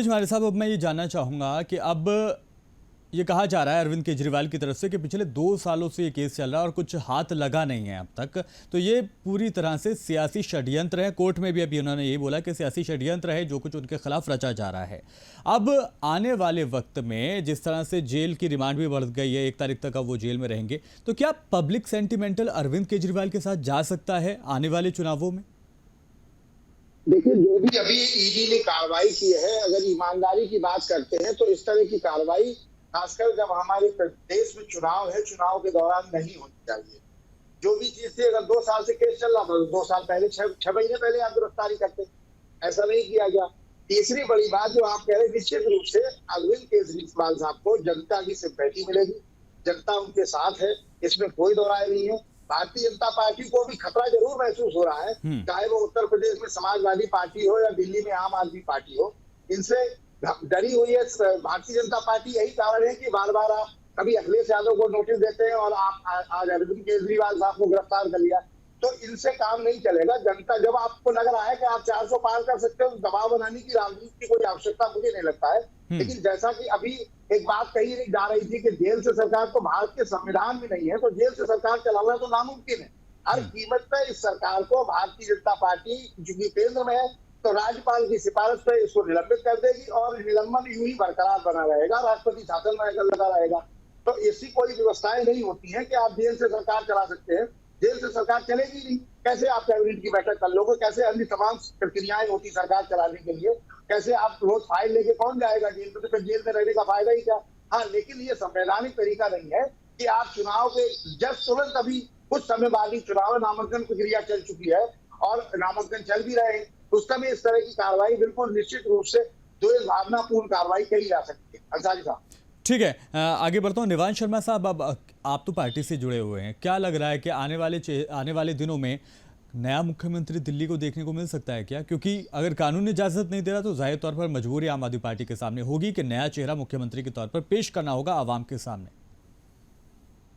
मारे साहब, अब मैं ये जानना चाहूंगा कि अब ये कहा जा रहा है अरविंद केजरीवाल की तरफ से कि पिछले 2 सालों से ये केस चल रहा है और कुछ हाथ लगा नहीं है अब तक, तो ये पूरी तरह से सियासी षड्यंत्र है। कोर्ट में भी अभी उन्होंने ये बोला कि सियासी षड्यंत्र है, जो कुछ उनके खिलाफ रचा जा रहा है। अब आने वाले वक्त में जिस तरह से जेल की रिमांड भी बढ़ गई है, 1 तारीख तक अब वो जेल में रहेंगे, तो क्या पब्लिक सेंटिमेंटल अरविंद केजरीवाल के साथ जा सकता है आने वाले चुनावों में? देखिए, जो भी अभी ईडी ने कार्रवाई की है, अगर ईमानदारी की बात करते हैं तो इस तरह की कार्रवाई खासकर जब हमारे देश में चुनाव है, चुनाव के दौरान नहीं होनी चाहिए। जो भी चीज थी, अगर 2 साल से केस चल रहा था तो 2 साल पहले, 6 महीने पहले आप गिरफ्तारी करते, ऐसा नहीं किया गया। तीसरी बड़ी बात जो आप कह रहे हैं, निश्चित रूप से अरविंद केजरीवाल साहब को जनता की सिंपैथी मिलेगी, जनता उनके साथ है, इसमें कोई दो राय नहीं है। भारतीय जनता पार्टी को भी खतरा जरूर महसूस हो रहा है, चाहे वो उत्तर प्रदेश में समाजवादी पार्टी हो या दिल्ली में आम आदमी पार्टी हो, इनसे डरी हुई है भारतीय जनता पार्टी। यही कारण है कि बार बार आप कभी अखिलेश यादव को नोटिस देते हैं और आप आज अरविंद केजरीवाल साहब को गिरफ्तार कर लिया, तो इनसे काम नहीं चलेगा। जनता, जब आपको लग रहा है कि आप 400 पार कर सकते हो, तो दबाव बनाने की राजनीति की कोई आवश्यकता मुझे नहीं लगता है। लेकिन जैसा कि अभी एक बात कही जा रही थी कि जेल से सरकार तो भारत के संविधान में नहीं है, तो जेल से सरकार चलाना तो नामुमकिन है। हर कीमत पर इस सरकार को भारतीय जनता पार्टी, चूंकि केंद्र में है, तो राज्यपाल की सिफारिश पर इसको निलंबित कर देगी और निलंबन यूं ही बरकरार बना रहेगा, राष्ट्रपति शासन में लगा रहेगा। तो ऐसी कोई व्यवस्थाएं नहीं होती हैं कि आप जेल से सरकार चला सकते हैं। जेल से सरकार चलेगी नहीं। कैसे आप कैबिनेट की बैठक कर लोगे, कैसे अन्य तमाम प्रक्रियाएं होती सरकार चलाने के लिए, कैसे आप रोज फाइल लेके कौन जाएगा जेल में, तो फिर जेल में रहने का फायदा ही क्या। हाँ, लेकिन ये संवैधानिक तरीका नहीं है कि आप चुनाव के जब तुरंत अभी कुछ समय बाद ही चुनाव नामांकन प्रक्रिया चल चुकी है और नामांकन चल भी रहे हैं, उस समय इस तरह की कार्रवाई बिल्कुल निश्चित रूप से दुर्भावनापूर्ण कार्रवाई कही जा सकती है। अंसारी साहब, ठीक है, आगे बढ़ता हूँ। निवान शर्मा साहब, अब आप तो पार्टी से जुड़े हुए हैं, क्या लग रहा है कि आने वाले दिनों में नया मुख्यमंत्री दिल्ली को देखने को मिल सकता है क्या? क्योंकि अगर कानून इजाजत नहीं दे रहा तो जाहिर तौर पर मजबूरी आम आदमी पार्टी के सामने होगी कि नया चेहरा मुख्यमंत्री के तौर पर पेश करना होगा आवाम के सामने।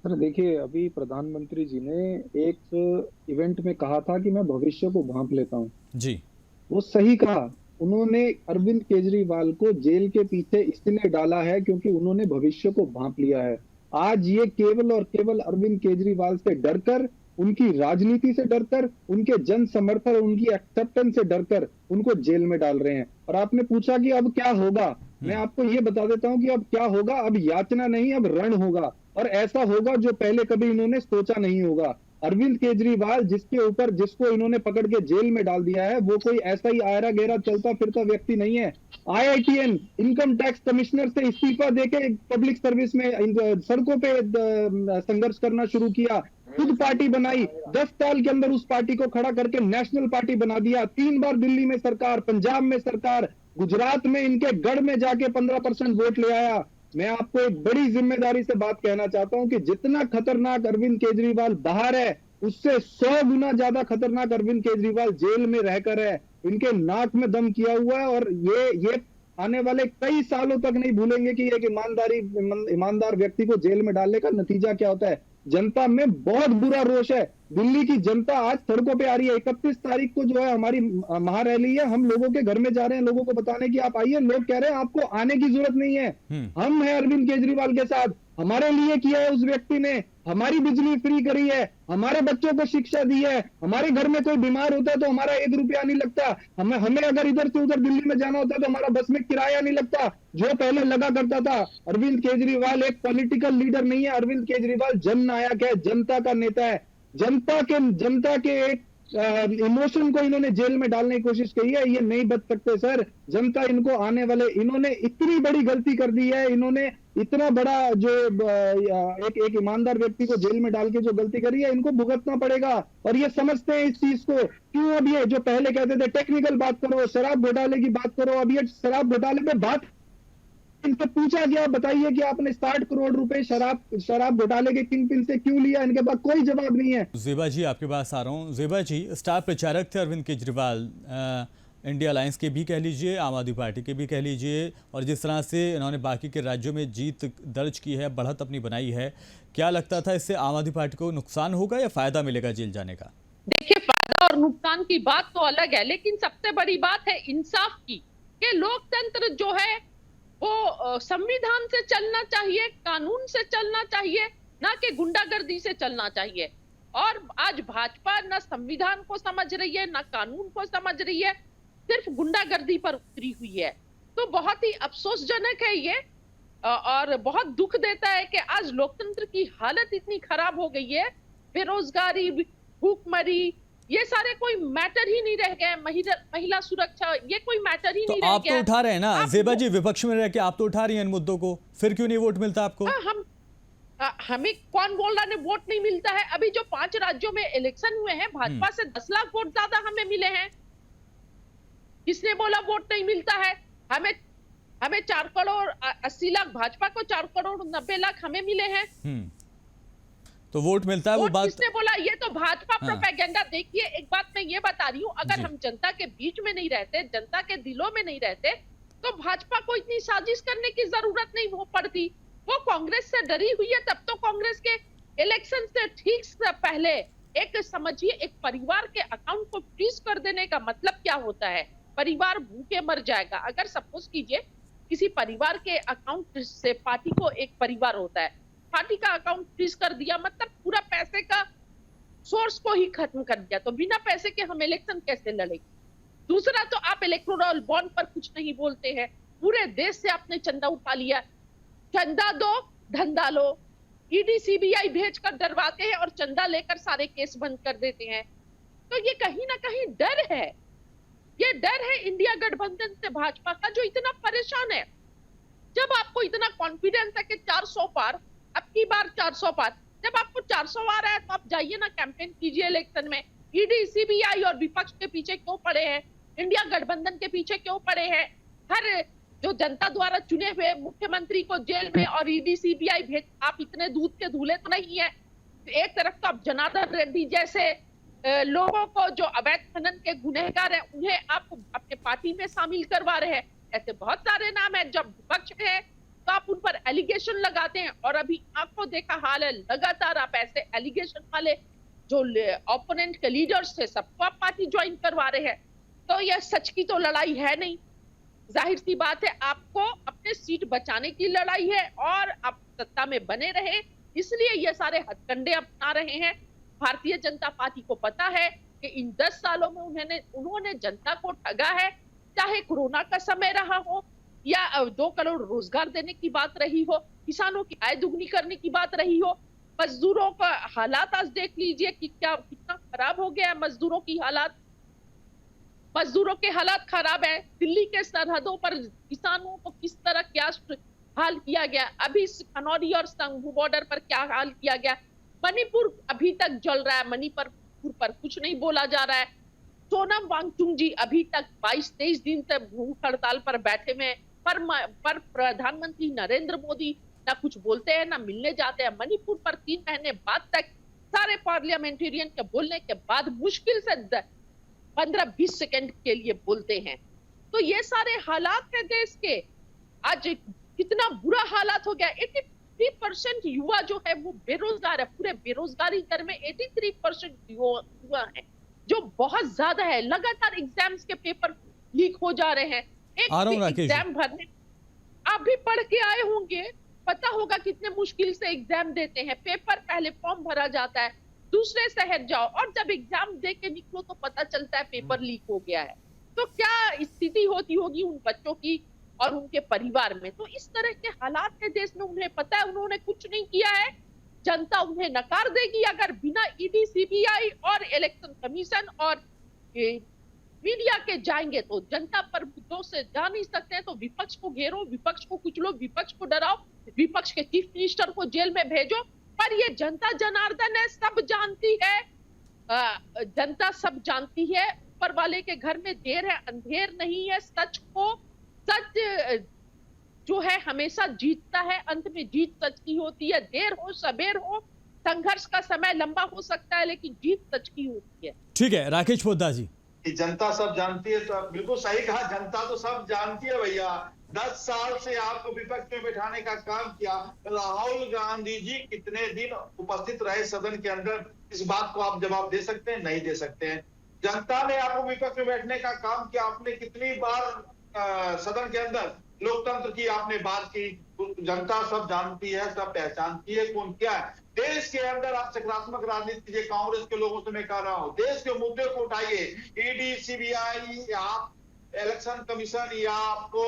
सर देखिए, अभी प्रधानमंत्री जी ने एक इवेंट में कहा था कि मैं भविष्य को भांप लेता हूँ जी, वो सही कहा। उन्होंने अरविंद केजरीवाल को जेल के पीछे इसलिए डाला है क्योंकि उन्होंने भविष्य को भांप लिया है। आज ये केवल और केवल अरविंद केजरीवाल से डरकर, उनकी राजनीति से डरकर, उनके जन समर्थन, उनकी एक्सेप्टेंस से डरकर उनको जेल में डाल रहे हैं। और आपने पूछा कि अब क्या होगा, मैं आपको ये बता देता हूं कि अब क्या होगा। अब याचना नहीं, अब रण होगा, और ऐसा होगा जो पहले कभी इन्होंने सोचा नहीं होगा। अरविंद केजरीवाल जिसको इन्होंने पकड़ के जेल में डाल दिया है, वो कोई ऐसा ही आयरा गहरा चलता फिरता व्यक्ति नहीं है। IITN इनकम टैक्स कमिश्नर से इस्तीफा देके पब्लिक सर्विस में सड़कों पे संघर्ष करना शुरू किया, खुद पार्टी बनाई, 10 साल के अंदर उस पार्टी को खड़ा करके नेशनल पार्टी बना दिया। 3 बार दिल्ली में सरकार, पंजाब में सरकार, गुजरात में इनके गढ़ में जाके 15% वोट ले आया। मैं आपको एक बड़ी जिम्मेदारी से बात कहना चाहता हूं कि जितना खतरनाक अरविंद केजरीवाल बाहर है, उससे 100 गुना ज्यादा खतरनाक अरविंद केजरीवाल जेल में रहकर है। इनके नाक में दम किया हुआ है, और ये आने वाले कई सालों तक नहीं भूलेंगे कि एक ईमानदार व्यक्ति को जेल में डालने का नतीजा क्या होता है। जनता में बहुत बुरा रोष है। दिल्ली की जनता आज सड़कों पे आ रही है। 31 तारीख को जो है हमारी महारैली है, हम लोगों के घर में जा रहे हैं लोगों को बताने की आप आइए। लोग कह रहे हैं आपको आने की जरूरत नहीं है, हम हैं अरविंद केजरीवाल के साथ। हमारे लिए किया है उस व्यक्ति ने, हमारी बिजली फ्री करी है, हमारे बच्चों को शिक्षा दी है, हमारे घर में कोई बीमार होता है तो हमारा 1 रुपया नहीं लगता। हमें अगर इधर से उधर दिल्ली में जाना होता है तो हमारा बस में किराया नहीं लगता, जो पहले लगा करता था। अरविंद केजरीवाल एक पॉलिटिकल लीडर नहीं है, अरविंद केजरीवाल जननायक है, जनता का नेता है। जनता के एक इमोशन को इन्होंने जेल में डालने की कोशिश की है। ये नहीं बच सकते सर। जनता इनको इन्होंने इतनी बड़ी गलती कर दी है, इन्होंने इतना बड़ा जो एक ईमानदार व्यक्ति को जेल में डाल के जो गलती करी है, इनको भुगतना पड़ेगा। और ये समझते हैं इस चीज को। क्यों अब ये जो पहले कहते थे टेक्निकल बात करो, शराब घोटाले की बात करो, अब ये शराब घोटाले पे बात इनसे पूछा गया, बताइए कि आपने 60 करोड़ रुपए शराब घोटाले के किंगपिन से क्यों लिया? इनके पास कोई जवाब नहीं है। ज़ेबा जी, आपके पास आ रहा हूँ। ज़ेबा जी, स्टार प्रचारक थे अरविंद केजरीवाल, इंडिया अलायंस के भी कह लीजिए, आम आदमी पार्टी के भी कह लीजिए, और जिस तरह से इन्होंने बाकी के राज्यों में जीत दर्ज की है, बढ़त अपनी बनाई है, क्या लगता था इससे आम आदमी पार्टी को नुकसान होगा या फायदा मिलेगा जेल जाने का? देखिए, फायदा और नुकसान की बात तो अलग है, लेकिन सबसे बड़ी बात है इंसाफ की, कि लोकतंत्र जो है वो संविधान से चलना चाहिए, कानून से चलना चाहिए, ना कि गुंडागर्दी से चलना चाहिए। और आज भाजपा ना संविधान को समझ रही है, ना कानून को समझ रही है, सिर्फ गुंडागर्दी पर उतरी हुई है। तो बहुत ही अफसोसजनक है ये, और बहुत दुख देता है कि आज लोकतंत्र की हालत इतनी खराब हो गई है। बेरोजगारी, भूखमरी, ये सारे कोई मैटर ही नहीं रह गए। महिला सुरक्षा, ये कोई मैटर ही नहीं रह गया। आप तो उठा रहे हैं ना ज़ेबा जी, विपक्ष में रह के आप तो उठा रही हैं इन मुद्दों को, फिर क्यों नहीं वोट मिलता आपको? हमें कौन बोल रहा है वोट नहीं मिलता है? अभी जो 5 राज्यों में इलेक्शन हुए हैं, भाजपा से 10 लाख वोट ज्यादा हमें मिले हैं। किसने बोला वोट नहीं मिलता है? हमें 4 करोड़ 80 लाख, भाजपा को 4 करोड़ 90 लाख हमें मिले हैं। तो वोट मिलता है, वो बात किसने बोला? ये तो भाजपा प्रोपेगेंडा। देखिए, एक बात मैं ये बता रही हूँ, अगर हम जनता के बीच में नहीं रहते, जनता के दिलों में नहीं रहते, तो भाजपा को इतनी साजिश करने की जरूरत नहीं हो पड़ती। वो कांग्रेस से डरी हुई है। तब तो कांग्रेस के इलेक्शन से ठीक से पहले समझिए एक परिवार के अकाउंट को फ्रीज कर देने का मतलब क्या होता है? परिवार भूखे मर जाएगा। अगर सपोज कीजिए किसी परिवार के अकाउंट से, पार्टी को एक परिवार होता है, पार्टी का अकाउंट फ्रीज कर दिया, मतलब पूरा पैसे का सोर्स को ही खत्म कर दिया। तो बिना पैसे के हम इलेक्शन कैसे लड़ेंगे? दूसरा, तो आप इलेक्टोरल बॉन्ड पर कुछ नहीं बोलते हैं। पूरे देश से आपने चंदा उठा लिया। चंदा दो, धंधा लो, ईडी सीबीआई भेजकर डरवाते हैं और चंदा लेकर सारे केस बंद कर देते हैं। तो ये कहीं ना कहीं डर है, ये डर है इंडिया गठबंधन से भाजपा का, जो इतना परेशान है। जब आपको इतना कॉन्फिडेंस है कि 400 पार, अब की बार 400 पार, जब आपको 400 आ रहा है तो आप जाइए ना, कैंपेन कीजिए इलेक्शन में। ईडी सीबीआई और विपक्ष के पीछे क्यों पड़े हैं, इंडिया गठबंधन के पीछे क्यों पड़े हैं? हर जो जनता द्वारा चुने हुए मुख्यमंत्री को जेल में और ईडी सीबीआई भेज, आप इतने दूध के धूले तो नहीं है। एक तरफ तो आप जनार्दन रेड्डी जैसे लोगों को जो अवैध खनन के गुनहगार हैं, उन्हें आप अपने पार्टी में शामिल करवा रहे हैं। ऐसे बहुत सारे नाम हैं। जब विपक्ष है तो आप उन पर एलिगेशन लगाते हैं, और अभी आंखों देखा हाल है, लगातार आप ऐसे एलिगेशन वाले जो ओपोनेंट के लीडर्स थे सबको आप पार्टी ज्वाइन करवा रहे हैं। तो यह सच की तो लड़ाई है नहीं, जाहिर सी बात है आपको अपने सीट बचाने की लड़ाई है और आप सत्ता में बने रहे, इसलिए ये सारे हथकंडे अपना रहे हैं। भारतीय जनता पार्टी को पता है कि इन 10 सालों में उन्होंने जनता को ठगा है, चाहे कोरोना का समय रहा हो या 2 करोड़ रोजगार देने की बात रही हो, किसानों की आय दुगनी करने की बात रही हो, मजदूरों का हालात आज देख लीजिए कि क्या कितना खराब हो गया है मजदूरों की हालात। मजदूरों के हालात खराब है। दिल्ली के सरहदों पर किसानों को किस तरह क्या हाल किया गया, अभी खनौरी और संगू बॉर्डर पर क्या हाल किया गया। मणिपुर अभी तक जल रहा है, मणिपुर पर कुछ नहीं बोला जा रहा है। सोनम वांगचुक जी अभी तक 22-23 दिन से भूख हड़ताल पर बैठे हुए, पर प्रधानमंत्री नरेंद्र मोदी ना कुछ बोलते हैं ना मिलने जाते हैं। मणिपुर पर 3 महीने बाद तक सारे पार्लियामेंटेरियन के बोलने के बाद मुश्किल से 15-20 सेकंड के लिए बोलते हैं। तो ये सारे हालात है देश के। आज कितना बुरा हालात हो गया। 83% युवा जो है वो बेरोजगार है। पूरे बेरोजगारी दर में 83% युवा है, जो बहुत ज्यादा है। लगातार एग्जाम्स के पेपर लीक हो जा रहे हैं। एक एग्जाम भरने आप भी पढ़ के आए होंगे, पता होगा कितने मुश्किल से एग्जाम देते हैं। पेपर पहले फॉर्म भरा जाता है, दूसरे शहर जाओ और जब एग्जाम दे के निकलो तो पता चलता है पेपर लीक हो गया है। तो क्या स्थिति होती होगी उन बच्चों की और उनके परिवार में। तो इस तरह के हालात है देश में। उन्हें पता है उन्होंने कुछ नहीं किया है, जनता उन्हें नकार देगी अगर बिना ईडी सीबीआई और इलेक्शन कमीशन और मीडिया के जाएंगे तो जनता पर मुद्दों से जा नहीं सकते हैं। तो विपक्ष को घेरो, विपक्ष को कुचलो, विपक्ष को डराओ, विपक्ष के चीफ मिनिस्टर को जेल में भेजो। पर ये जनता जनार्दन है, सब जानती है, जनता सब जानती है। ऊपर वाले के घर में देर है अंधेर नहीं है। सच जो है हमेशा जीतता है, अंत में जीत सच की होती है। देर हो सबेर हो, संघर्ष का समय लंबा हो सकता है लेकिन जीत सच की होती है। ठीक है राकेश पोद्दार जी, जनता सब जानती है, तो बिल्कुल सही कहा, जनता तो सब जानती है भैया। 10 साल से आपको विपक्ष में बैठाने का काम किया। राहुल गांधी जी कितने दिन उपस्थित रहे सदन के अंदर, इस बात को आप जवाब दे सकते हैं? नहीं दे सकते हैं। जनता ने आपको विपक्ष में बैठने का काम किया। आपने कितनी बार सदन के अंदर लोकतंत्र की आपने बात की। जनता सब जानती है, सब पहचानती है कौन क्या है। देश के अंदर आप सकारात्मक राजनीति कीजिए। कांग्रेस के लोगों से मैं कह रहा हूं, देश के मुद्दे को उठाइए। ईडी सीबीआई या इलेक्शन कमीशन या आपको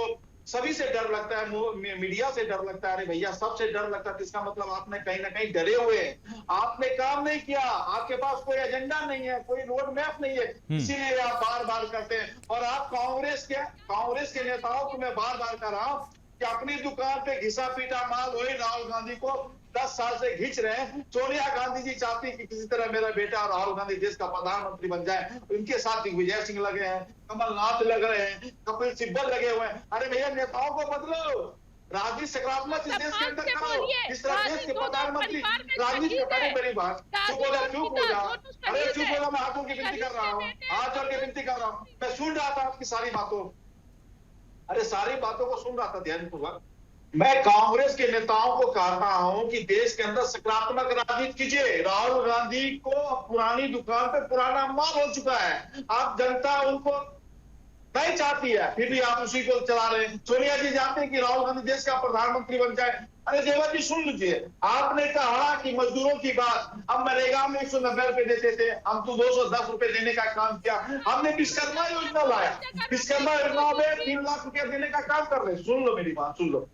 सभी से डर लगता है, मीडिया से डर लगता है। अरे भैया सबसे डर लगता है, इसका मतलब आपने कहीं ना कहीं डरे हुए हैं। आपने काम नहीं किया, आपके पास कोई एजेंडा नहीं है, कोई रोड मैप नहीं है, इसीलिए आप बार बार करते हैं। और आप कांग्रेस के नेताओं को मैं बार बार कह रहा हूं कि अपनी दुकान पे घिसा पीटा माल वही राहुल गांधी को 10 साल से घिंच रहे हैं। सोनिया गांधी जी चाहती कि किसी तरह मेरा बेटा राहुल गांधी देश का प्रधानमंत्री बन जाए। उनके साथ दिग्विजय सिंह लगे हैं, कमलनाथ लग रहे हैं, कपिल सिब्बल लगे हुए हैं। अरे भैया नेताओं को बदलो, राजनीति सकारात्मक इस देश के अंदर करो। जिस तरह देश के प्रधानमंत्री राजनीति करें। मेरी बात चुप हो जा, चुप हो जा। अरे चुप हो जा, मैं हाथों की विनती कर रहा हूँ, हाथ जोड़ के विनती कर रहा हूँ। मैं सुन रहा था आपकी सारी बातों, अरे सारी बातों को सुन रहा था ध्यानपूर्वक। मैं कांग्रेस के नेताओं को कहता हूं कि देश के अंदर सकारात्मक राजनीति कीजिए। राहुल गांधी को पुरानी दुकान पे पुराना माल हो चुका है। आप जनता उनको नहीं चाहती है, फिर भी आप उसी को चला रहे हैं। सोनिया जी जानते हैं कि राहुल गांधी देश का प्रधानमंत्री बन जाए। अरे देवा जी सुन लीजिए, आपने कहा कि मजदूरों की बात, हम मनरेगा में 190 रुपए देते थे, हम तो 210 रुपए देने का काम किया। हमने विश्वकर्मा योजना लाया, विश्वकर्मा योजना में 3 लाख रुपया देने का काम कर रहे हैं। सुन लो मेरी बात, सुन लो।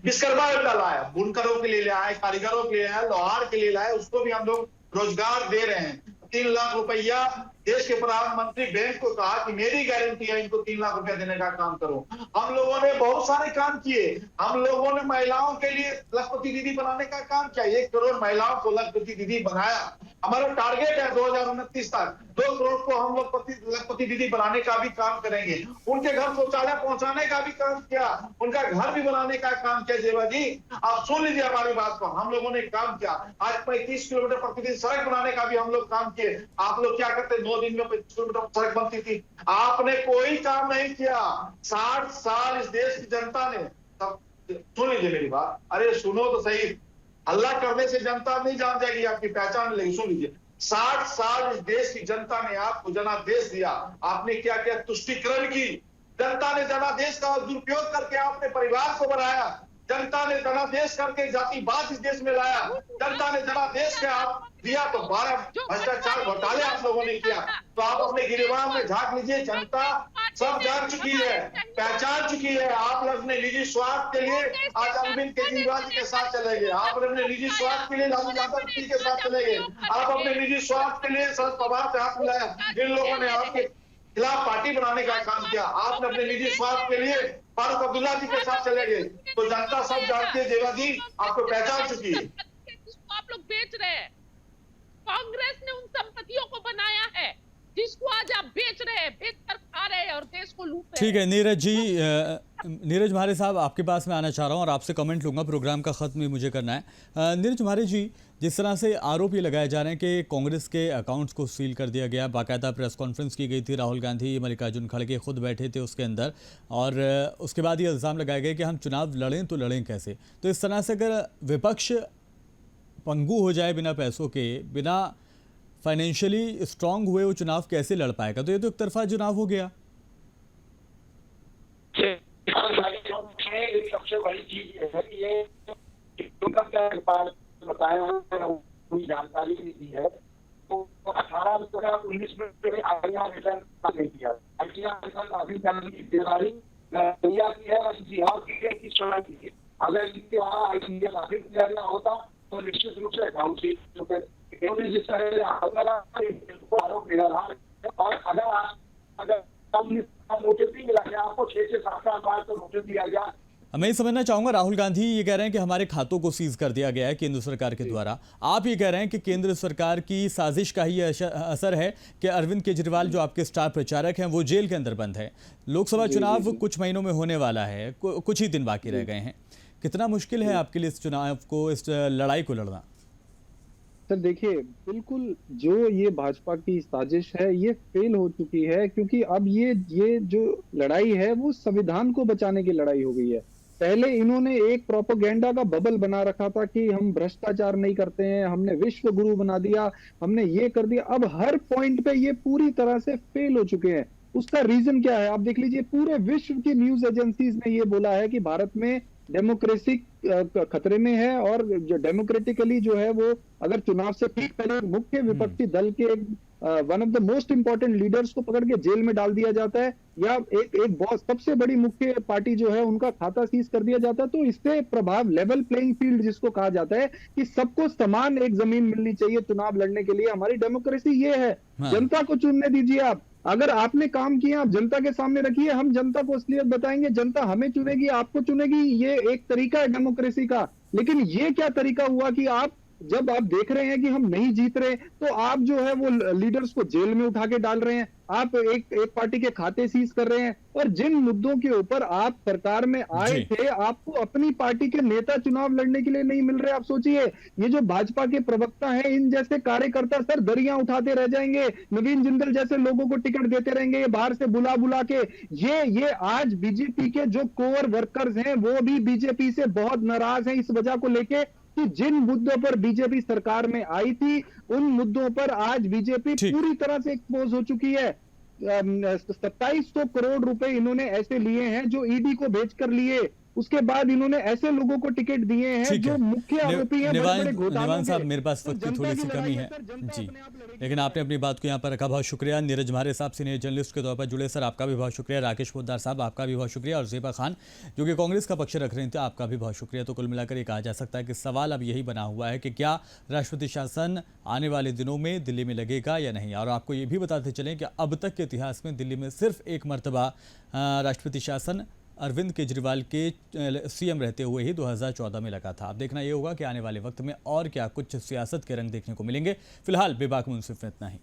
विश्वकर्मा योजना लाया, बुनकरों के लिए लाया, कारीगरों के लिए लाया, लोहार के लिए लाया, उसको भी हम लोग रोजगार दे रहे हैं। 3 लाख रुपया देश के प्रधानमंत्री बैंक को कहा कि मेरी गारंटी है, इनको 3 लाख रुपया देने का काम करो। हम लोगों ने बहुत सारे काम किए। हम लोगों ने महिलाओं के लिए लखपति दीदी बनाने का काम किया, 1 करोड़ महिलाओं को लखपति दीदी बनाया। हमारा टारगेट है 2029 तक 2 करोड़ को हम लोग लखपति दीदी बनाने का भी काम करेंगे। उनके घर शौचालय पहुंचाने का भी काम किया, उनका घर भी बनाने का काम किया। जेवा जी, आप सुन लीजिए हमारी बात को, हम लोगों ने काम किया। आज 35 किलोमीटर प्रतिदिन सड़क बनाने का भी हम लोग काम किए। आप लोग क्या करते, 2 दिन में 35 किलोमीटर सड़क बनती थी, आपने कोई काम नहीं किया। 60 साल इस देश की जनता ने, सुन लीजिए मेरी बात, अरे सुनो तो सही, हल्ला करने से जनता नहीं जान जाएगी, आपकी पहचान नहीं। सुन लीजिए, 60 साल इस देश की जनता ने आपको जनादेश दिया, आपने क्या किया, तुष्टीकरण की। जनता ने जनादेश का दुरुपयोग करके आपने परिवार को बढ़ाया। जनता ने जनादेश करके जातिवाद इस देश में लाया। जनता ने जनादेश के आप दिया तो 12 भ्रष्टाचार घोटाले आप लोगों ने किया। तो आप अपने गिरिबान में झांक लीजिए, जनता सब जान चुकी है, पहचान चुकी है। आप लोग अपने निजी स्वार्थ के लिए आज अरविंद केजरीवाल जी के साथ चले गए, आप अपने निजी स्वार्थ के लिए लालू यादव जी के साथ चले गए, आप अपने निजी स्वार्थ के लिए शरद पवार से हाथ मिलाया। इन लोगों ने आपके खिलाफ पार्टी बनाने का काम किया, आपने अपने निजी स्वार्थ के लिए फारूक अब्दुल्ला जी के साथ चले गए। तो जनता सब जानती है, जेवा जी आपको पहचान चुकी है। जिसको आप लोग बेच रहे हैं, कांग्रेस ने उन संपत्तियों को बनाया है जिसको आज आप बेच रहे हैं, बेच कर खा रहे हैं और देश को लूट रहे हैं। ठीक है नीरज जी, नीरज म्हारे साहब आपके पास मैं आना चाह रहा हूं और आपसे कमेंट लूंगा, प्रोग्राम का खत्म ही मुझे करना है। नीरज म्हारे जी, जिस तरह से आरोप ये लगाए जा रहे हैं कि कांग्रेस के अकाउंट्स को सील कर दिया गया, बाकायदा प्रेस कॉन्फ्रेंस की गई थी, राहुल गांधी मल्लिकार्जुन खड़गे खुद बैठे थे उसके अंदर, और उसके बाद ये इल्ज़ाम लगाए गए कि हम चुनाव लड़ें तो लड़ें कैसे। तो इस तरह से अगर विपक्ष पंगु हो जाए, बिना पैसों के, बिना फाइनेंशियली स्ट्रांग हुए, वो चुनाव कैसे लड़ पाएगा? तो ये तो एक तरफा चुनाव हो गया। सबसे बड़ी चीज है कि ये जानकारी दी है तो 18-19 में नहीं किया, अभी जिम्मेदारी भैया की है, बिहार की है, किस तरह की है। अगर इनके वहाँ दाखिल किया गया होता तो निश्चित रूप से अकाउंट जिस तरह आरोप लगा रहा है, और अगर नोटिस नहीं मिला गया आपको 6 से 7 साल बाद तो नोटिस दिया गया। मैं ये समझना चाहूंगा, राहुल गांधी ये कह रहे हैं कि हमारे खातों को सीज कर दिया गया है केंद्र सरकार के द्वारा। आप ये कह रहे हैं कि केंद्र सरकार की साजिश का ही असर है कि अरविंद केजरीवाल जो आपके स्टार प्रचारक हैं वो जेल के अंदर बंद है। लोकसभा चुनाव कुछ महीनों में होने वाला है, कुछ ही दिन बाकी रह गए हैं। कितना मुश्किल है आपके लिए इस चुनाव को, इस लड़ाई को लड़ना? सर देखिए, बिल्कुल जो ये भाजपा की साजिश है ये फेल हो चुकी है, क्योंकि अब ये जो लड़ाई है वो संविधान को बचाने की लड़ाई हो गई है। पहले इन्होंने एक प्रोपेगेंडा का बबल बना रखा था कि हम भ्रष्टाचार नहीं करते हैं, हमने विश्व गुरु बना दिया, हमने ये कर दिया। अब हर पॉइंट पे ये पूरी तरह से फेल हो चुके हैं। उसका रीजन क्या है आप देख लीजिए, पूरे विश्व की न्यूज एजेंसीज ने ये बोला है कि भारत में डेमोक्रेसी खतरे में है, और जो डेमोक्रेटिकली जो है वो अगर चुनाव से ठीक पहले मुख्य विपक्षी दल के one of the most important leaders को पकड़ के जेल में डाल दिया जाता है, या एक बॉस सबसे बड़ी मुख्य पार्टी जो है उनका खाता सीज कर दिया जाता है। तो इससे प्रभाव, लेवल प्लेइंग फील्ड जिसको कहा जाता है कि सबको समान एक जमीन मिलनी चाहिए चुनाव लड़ने के लिए, हमारी डेमोक्रेसी ये है। जनता को चुनने दीजिए आप, अगर आपने काम किया आप जनता के सामने रखिए, हम जनता को असलियत बताएंगे, जनता हमें चुनेगी, आपको चुनेगी। ये एक तरीका है डेमोक्रेसी का। लेकिन ये क्या तरीका हुआ कि आप जब आप देख रहे हैं कि हम नहीं जीत रहे तो आप जो है वो लीडर्स को जेल में उठा के डाल रहे हैं, आप एक पार्टी के खाते सीज कर रहे हैं, और जिन मुद्दों के ऊपर आप सरकार में आए थे आपको अपनी पार्टी के नेता चुनाव लड़ने के लिए नहीं मिल रहे। आप सोचिए, ये जो भाजपा के प्रवक्ता हैं, इन जैसे कार्यकर्ता सर दरियां उठाते रह जाएंगे, नवीन जिंदल जैसे लोगों को टिकट देते रहेंगे ये बाहर से बुला बुला के। ये आज बीजेपी के जो कोर वर्कर्स हैं वो भी बीजेपी से बहुत नाराज हैं इस वजह को लेके कि जिन मुद्दों पर बीजेपी सरकार में आई थी उन मुद्दों पर आज बीजेपी पूरी तरह से एक्सपोज हो चुकी है। 2700 करोड़ रुपए इन्होंने ऐसे लिए हैं जो ईडी को भेजकर लिए, उसके बाद इन्होंने ऐसे लोगों को टिकट दिए हैं ठीक जो है। मुख्य आरोपी हैं बड़े-बड़े घोटालों निवान साहब, के। मेरे पास तो वक्त की जनता थोड़ी की सी लड़ाई कमी है है सर, जनता जी, अपने आप लड़ेगी। लेकिन आपने अपनी बात को यहाँ पर रखा, बहुत शुक्रिया। नीरज हमारे साहब सीनियर जर्नलिस्ट के तौर पर जुड़े, सर आपका भी बहुत शुक्रिया। राकेश पोद्दार साहब आपका भी बहुत शुक्रिया, और ज़ेबा खान जो कि कांग्रेस का पक्ष रख रहे थे, आपका भी बहुत शुक्रिया। तो कुल मिलाकर ये कहा जा सकता है कि सवाल अब यही बना हुआ है कि क्या राष्ट्रपति शासन आने वाले दिनों में दिल्ली में लगेगा या नहीं। और आपको ये भी बताते चलें कि अब तक के इतिहास में दिल्ली में सिर्फ एक मरतबा राष्ट्रपति शासन अरविंद केजरीवाल के सीएम रहते हुए ही 2014 में लगा था। अब देखना ये होगा कि आने वाले वक्त में और क्या कुछ सियासत के रंग देखने को मिलेंगे। फिलहाल बेबाक मुंसिफ में इतना ही।